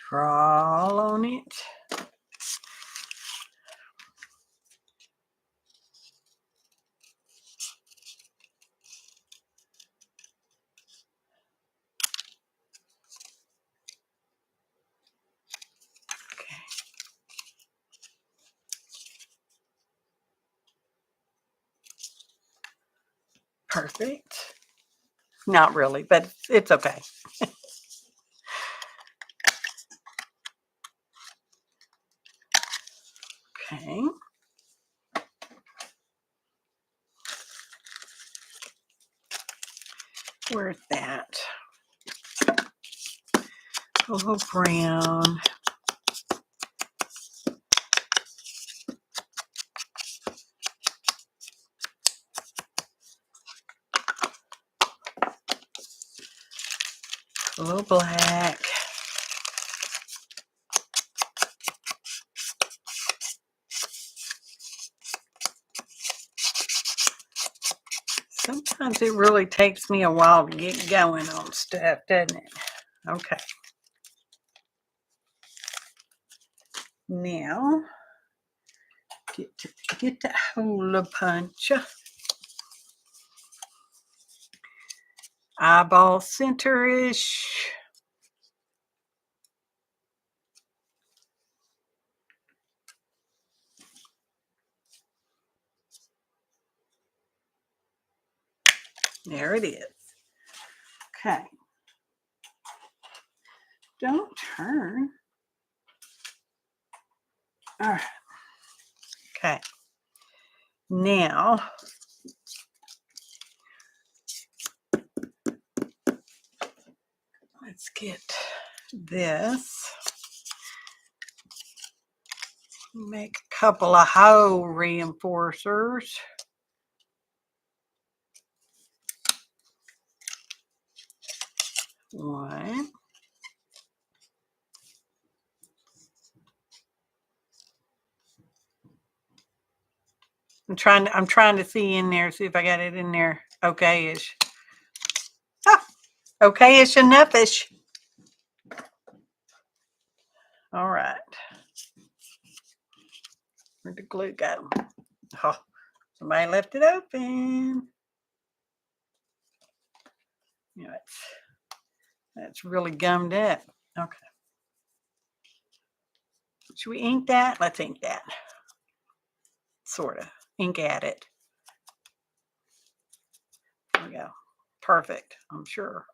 Draw on it. Okay. Perfect. Not really, but it's okay. Okay. Where's that? A little brown. A little black. Sometimes it really takes me a while to get going on stuff, doesn't it? Okay. Now, get that hole punch. Eyeball center-ish. There it is. Okay. Don't turn. All right. Okay. Now, let's get this. Make a couple of hole reinforcers. One. I'm trying to see in there, see if I got it in there okay-ish. Ah, okay-ish enough-ish. All right. Where'd the glue go? Oh, somebody left it open. Yeah, that's really gummed up. Okay. Should we ink that? Let's ink that. Sort of. Ink at it. There we go. perfect, I'm sure.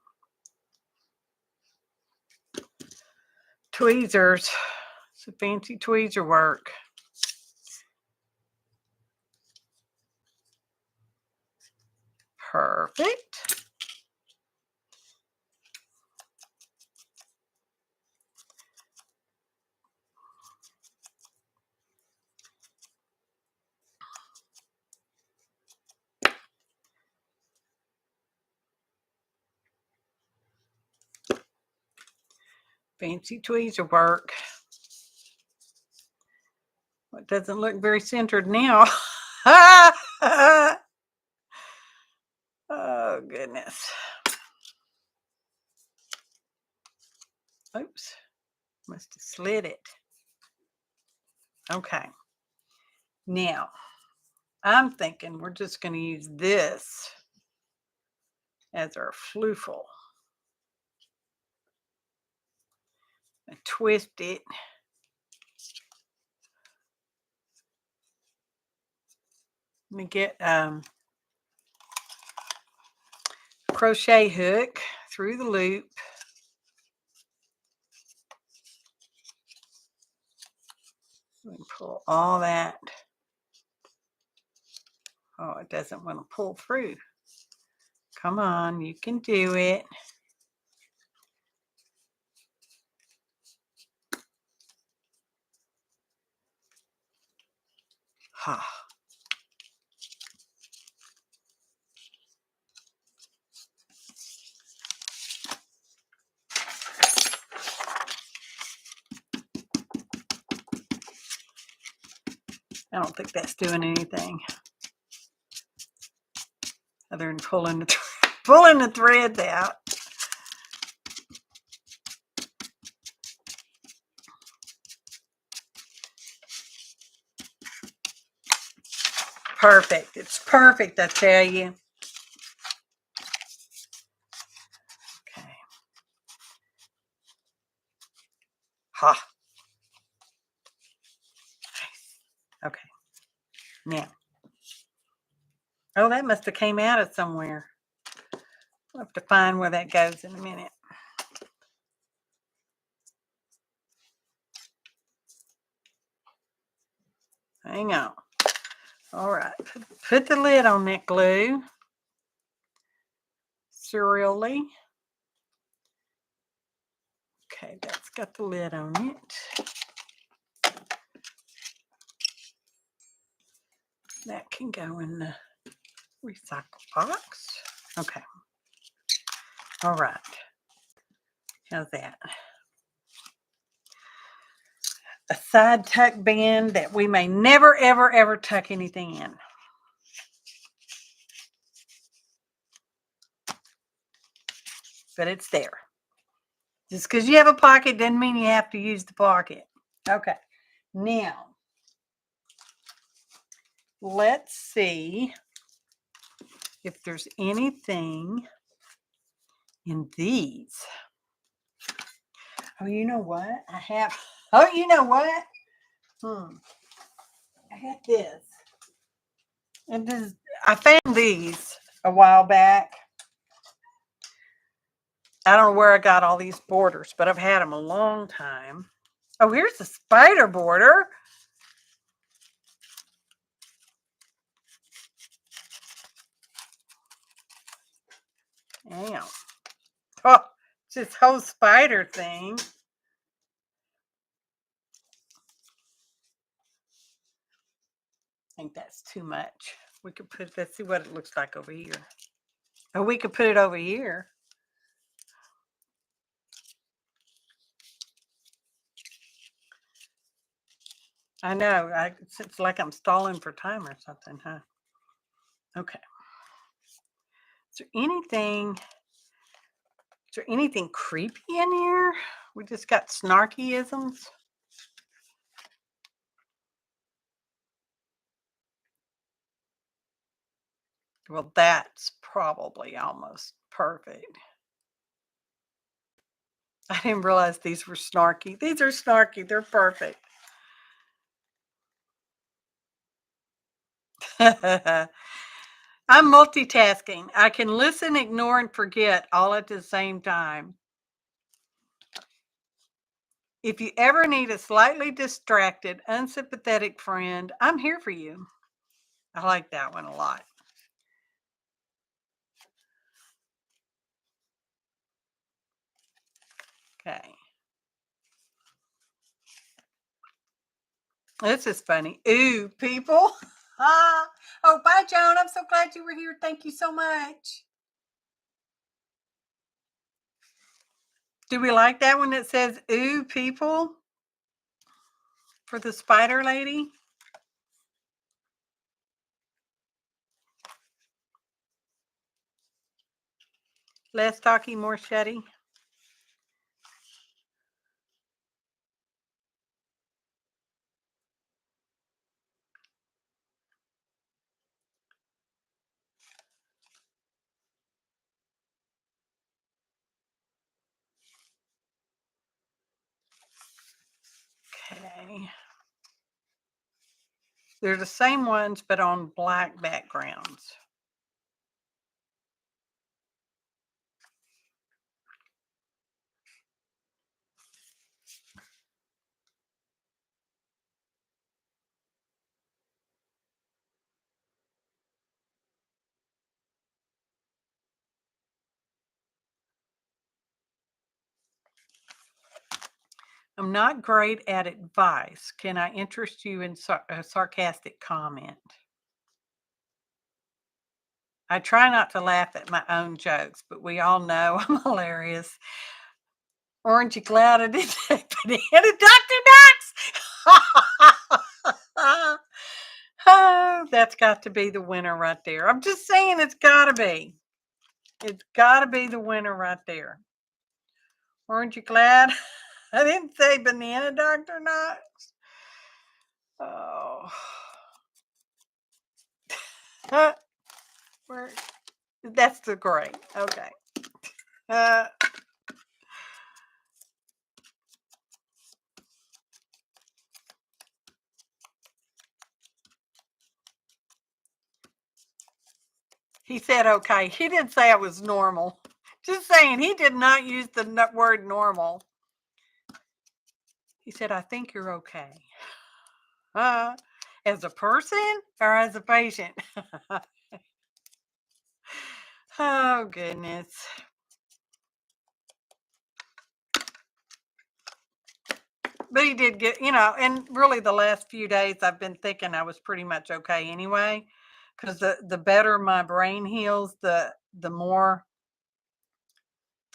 Tweezers. Some fancy tweezer work. Perfect. Fancy tweezer work. Well, it doesn't look very centered now. Oh, goodness. Oops. Must have slid it. Okay. Now, I'm thinking we're just going to use this as our floofle. And twist it. Let me get crochet hook through the loop. And pull all that. Oh, it doesn't want to pull through. Come on, you can do it. Ha. I don't think that's doing anything other than pulling the threads out. Perfect. It's perfect, I tell you. Okay. Ha. Okay. Now. Oh, that must have came out of somewhere. I'll have to find where that goes in a minute. Hang on. All right. Put the lid on that glue. Serially. Okay, that's got the lid on it. That can go in the recycle box. Okay. All right. How's that? A side tuck band that we may never, ever, ever tuck anything in. But it's there. Just because you have a pocket doesn't mean you have to use the pocket. Okay. Now, let's see if there's anything in these. Oh, you know what? I have. Oh, you know what? I had this. And this, I found these a while back. I don't know where I got all these borders, but I've had them a long time. Oh, here's the spider border. Damn. Oh, it's this whole spider thing. I think that's too much. We could put, let's see what it looks like over here. Oh, we could put it over here. I know. It's like I'm stalling for time or something, huh? Okay. Is there anything creepy in here? We just got snarkyisms. Well, that's probably almost perfect. I didn't realize these were snarky. These are snarky. They're perfect. I'm multitasking. I can listen, ignore, and forget all at the same time. If you ever need a slightly distracted, unsympathetic friend, I'm here for you. I like that one a lot. Okay. This is funny. Ooh, people. Oh, bye, Joan. I'm so glad you were here. Thank you so much. Do we like that one that says, ooh, people? For the spider lady? Less talky, more shutty. Okay. They're the same ones, but on black backgrounds. I'm not great at advice. Can I interest you in a sarcastic comment? I try not to laugh at my own jokes, but we all know I'm hilarious. Orangey cloud, I did say banana Dr. Knox. Oh, that's got to be the winner right there. I'm just saying it's got to be. It's got to be the winner right there. Orangey cloud. I didn't say banana Dr. Knox. Oh. Where? That's the great. Okay. He said okay. He didn't say it was normal. Just saying, he did not use the word normal. He said, I think you're okay. As a person or as a patient? Oh, goodness. But he did get, and really the last few days I've been thinking I was pretty much okay anyway. Because the better my brain heals, the more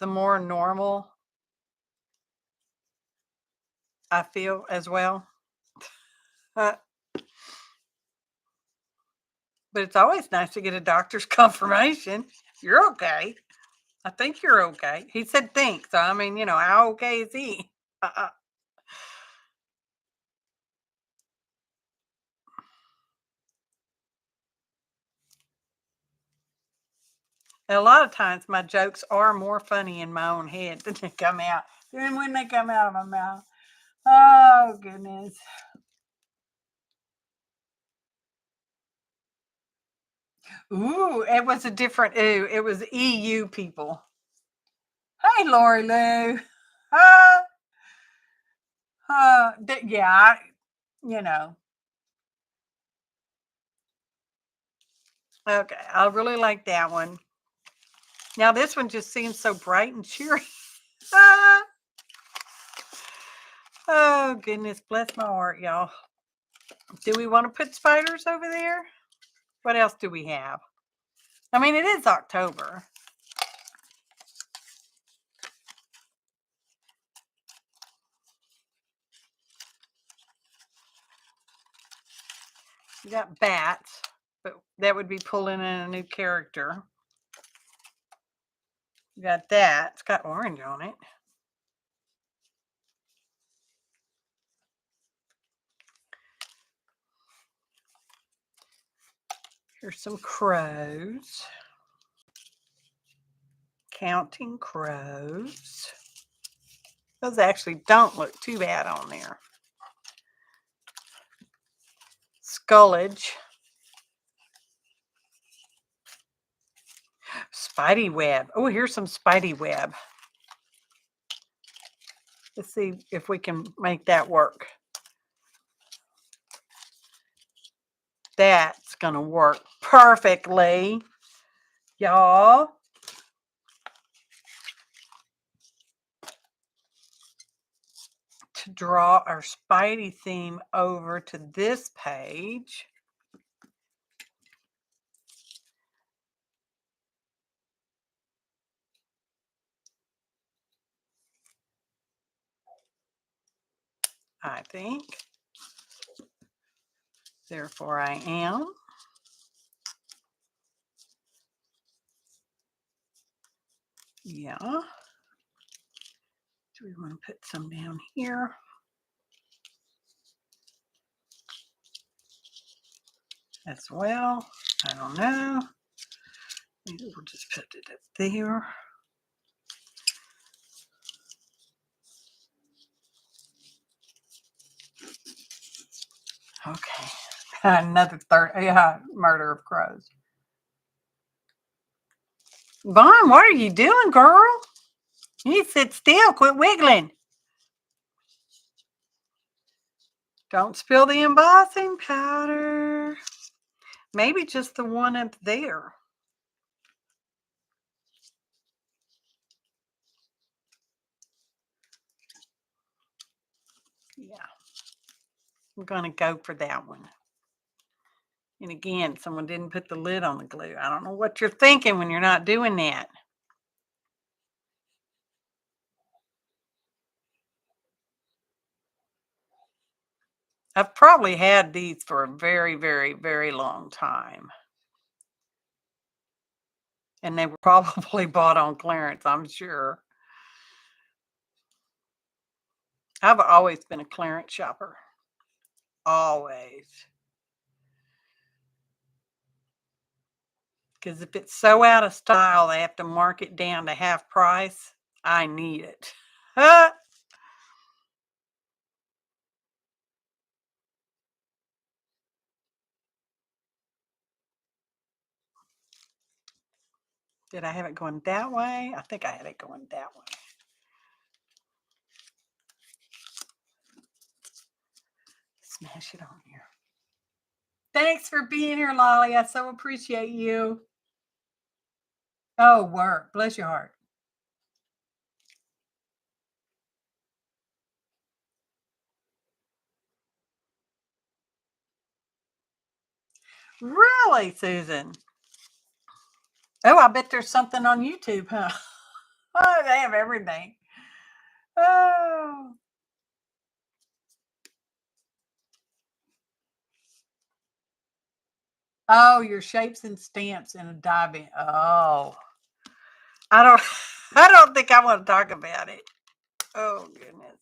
normal I feel as well. But it's always nice to get a doctor's confirmation. You're okay. I think you're okay. He said think. So, I mean, how okay is he? A lot of times my jokes are more funny in my own head than they come out than when they come out of my mouth. Oh, goodness. Ooh, it was a different ooh. It was EU people. Hey, Lori Lou. Yeah, you know. Okay, I really like that one. Now this one just seems so bright and cheery. Oh, goodness, bless my heart, y'all. Do we want to put spiders over there? What else do we have? I mean, it is October. We got bats, but that would be pulling in a new character. We got that. It's got orange on it. Here's some crows. Counting crows. Those actually don't look too bad on there. Scullage. Spidey web. Oh, here's some spidey web. Let's see if we can make that work. That's going to work perfectly, y'all. To draw our Spidey theme over to this page. I think. Therefore, I am. Yeah. Do we want to put some down here? As well. I don't know. Maybe we'll just put it up there. Okay. Another murder of crows. Vaughn, what are you doing, girl? You sit still. Quit wiggling. Don't spill the embossing powder. Maybe just the one up there. Yeah. I'm going to go for that one. And again, someone didn't put the lid on the glue. I don't know what you're thinking when you're not doing that. I've probably had these for a very, very, very long time. And they were probably bought on clearance, I'm sure. I've always been a clearance shopper. Always. Because if it's so out of style, they have to mark it down to half price. I need it. Did I have it going that way? I think I had it going that way. Smash it on here. Thanks for being here, Lolly. I so appreciate you. Oh, work. Bless your heart. Really, Susan? Oh, I bet there's something on YouTube, huh? Oh, they have everything. Oh. Oh, your shapes and stamps in a die bin. Oh. I don't I don't think I want to talk about it. Oh goodness.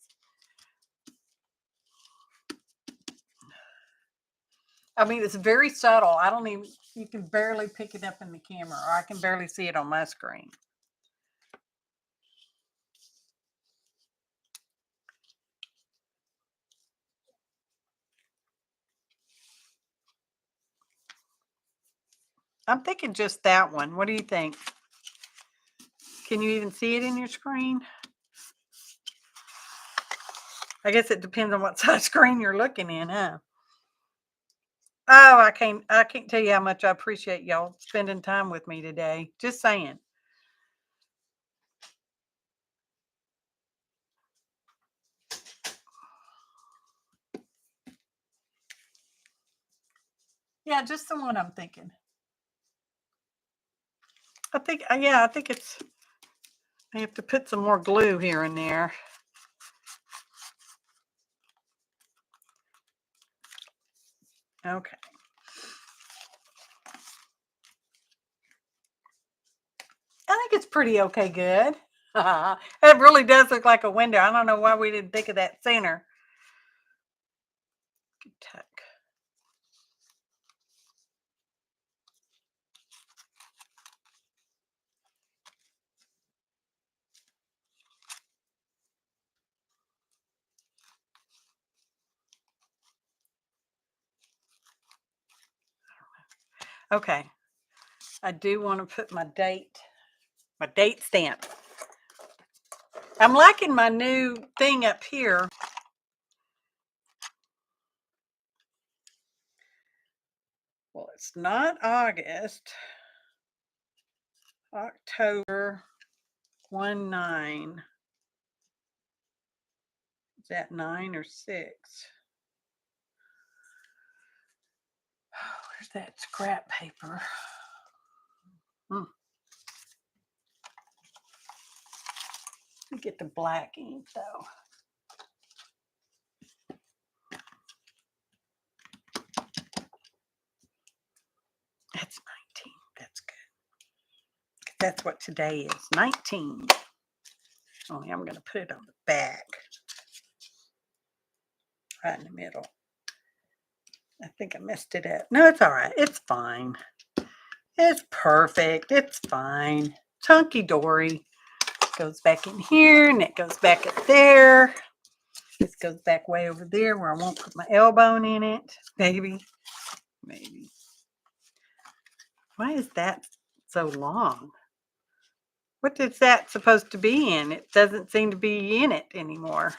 I mean, it's very subtle. I don't even, you can barely pick it up in the camera, or I can barely see it on my screen. I'm thinking just that one. What do you think? Can you even see it in your screen? I guess it depends on what size screen you're looking in, huh? Oh, I can't tell you how much I appreciate y'all spending time with me today. Just saying. Yeah, just the one I'm thinking. I think it's, I have to put some more glue here and there. Okay. I think it's pretty okay good. It really does look like a window. I don't know why we didn't think of that sooner. Tuck. Okay. I do want to put my date My date stamp. I'm liking my new thing up here. Well, it's not August. October 19. Is that 9 or 6? Oh, where's that scrap paper? Let me get the black ink though. That's 19. That's good. That's what today is. 19. Only I'm going to put it on the back. Right in the middle. I think I messed it up. No, it's all right. It's fine. It's perfect. It's fine. Chunky dory. Goes back in here and it goes back up there. This goes back way over there where I won't put my elbow in it. Maybe. Why is that so long? What is that supposed to be in? It doesn't seem to be in it anymore.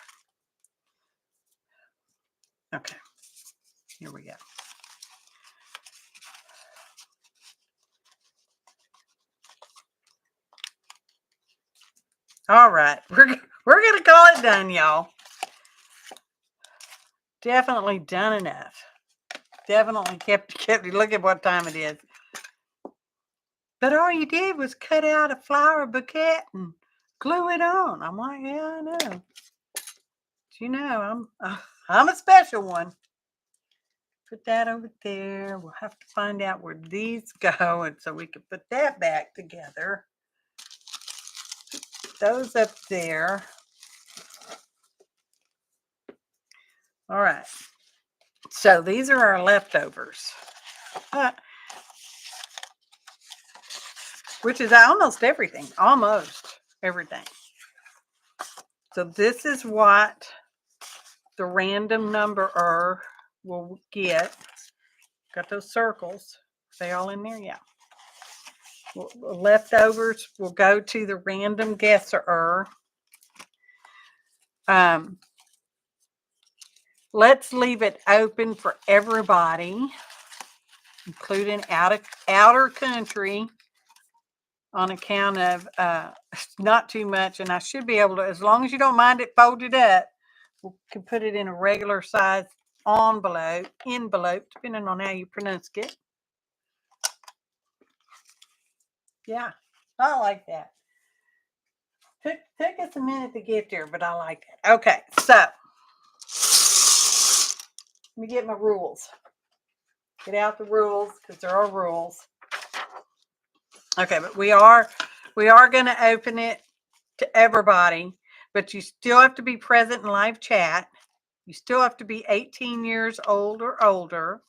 Okay. Here we go. All right. We're going to call it done, y'all. Definitely done enough. Definitely kept. Look at what time it is. But all you did was cut out a flower bouquet and glue it on. I'm like, yeah, I know. But you know, I'm a special one. Put that over there. We'll have to find out where these go, and so we can put that back together. Put those up there. All right. So these are our leftovers. Which is almost everything. Almost everything. So this is what the random number will get. Got those circles. Are they all in there? Yeah. Leftovers will go to the random guesser. Let's leave it open for everybody, including outer country, on account of not too much. And I should be able to, as long as you don't mind it folded up, we can put it in a regular size envelope, depending on how you pronounce it. Yeah, I like that. Took us a minute to get there, but I like that. Okay, so let me get my rules. Get out the rules, because there are rules. Okay, but we are going to open it to everybody, but you still have to be present in live chat. You still have to be 18 years old or older.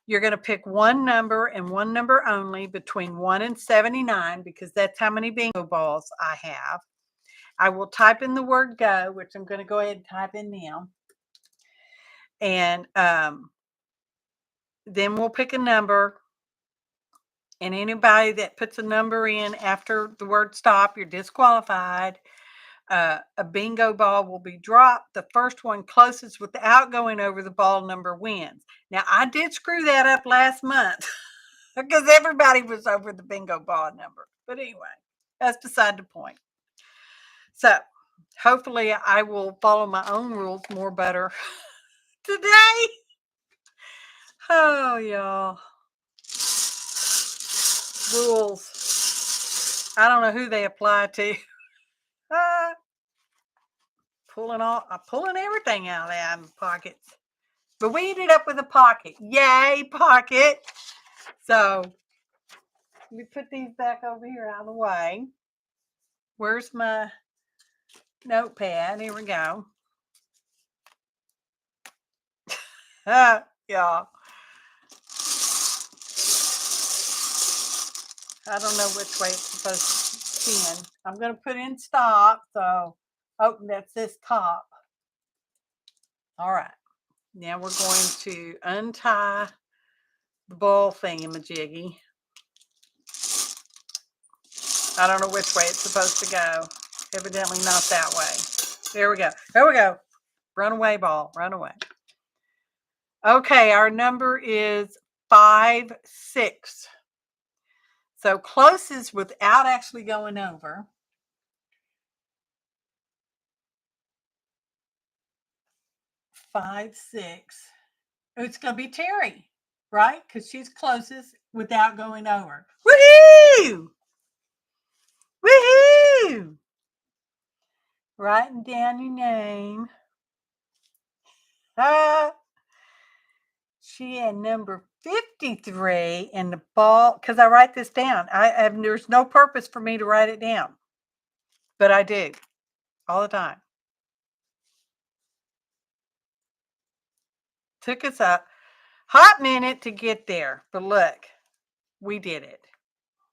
You're going to pick one number and one number only between 1 and 79, because that's how many bingo balls I have. I will type in the word go, which I'm going to go ahead and type in now. And then we'll pick a number. And anybody that puts a number in after the word stop, you're disqualified. A bingo ball will be dropped. The first one closest without going over the ball number wins. Now, I did screw that up last month because everybody was over the bingo ball number. But anyway, that's beside the point. So hopefully I will follow my own rules more better today. Oh, y'all. Rules. I don't know who they apply to. Pulling everything out of the pockets. But we ended up with a pocket. Yay, pocket. So let me put these back over here out of the way. Where's my notepad? Here we go. Y'all. I don't know which way it's supposed to spin. I'm going to put in stop. So, that's this top. All right. Now we're going to untie the ball thingamajiggy. I don't know which way it's supposed to go. Evidently not that way. There we go. There we go. Run away, ball. Run away. Okay, our number is 5, 6. So closest without actually going over. 5, 6. It's going to be Terry, right? Because she's closest without going over. Woohoo! Woohoo! Writing down your name. She had number 53 in the ball, because I write this down. There's no purpose for me to write it down, but I do all the time. Took us a hot minute to get there, but look, we did it,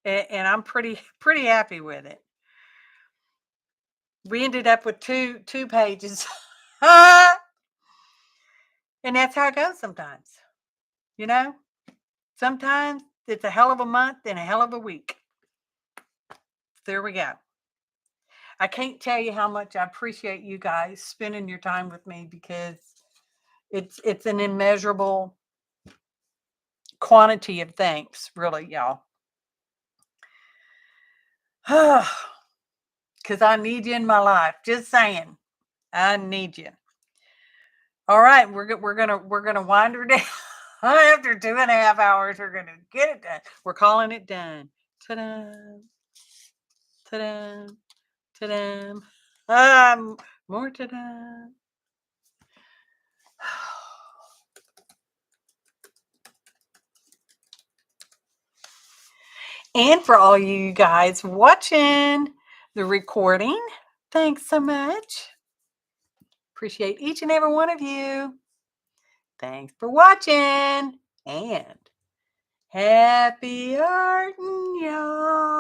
and I'm pretty happy with it. We ended up with two pages, and that's how it goes sometimes. You know, sometimes it's a hell of a month and a hell of a week. There we go. I can't tell you how much I appreciate you guys spending your time with me, because it's an immeasurable quantity of thanks, really, y'all. Because I need you in my life. Just saying, I need you. All right, we're gonna wind her down. After 2.5 hours, we're gonna get it done. We're calling it done. Ta-da! Ta-da! Ta-da! More ta-da! And for all you guys watching the recording, thanks so much. Appreciate each and every one of you. Thanks for watching, and happy arting, y'all.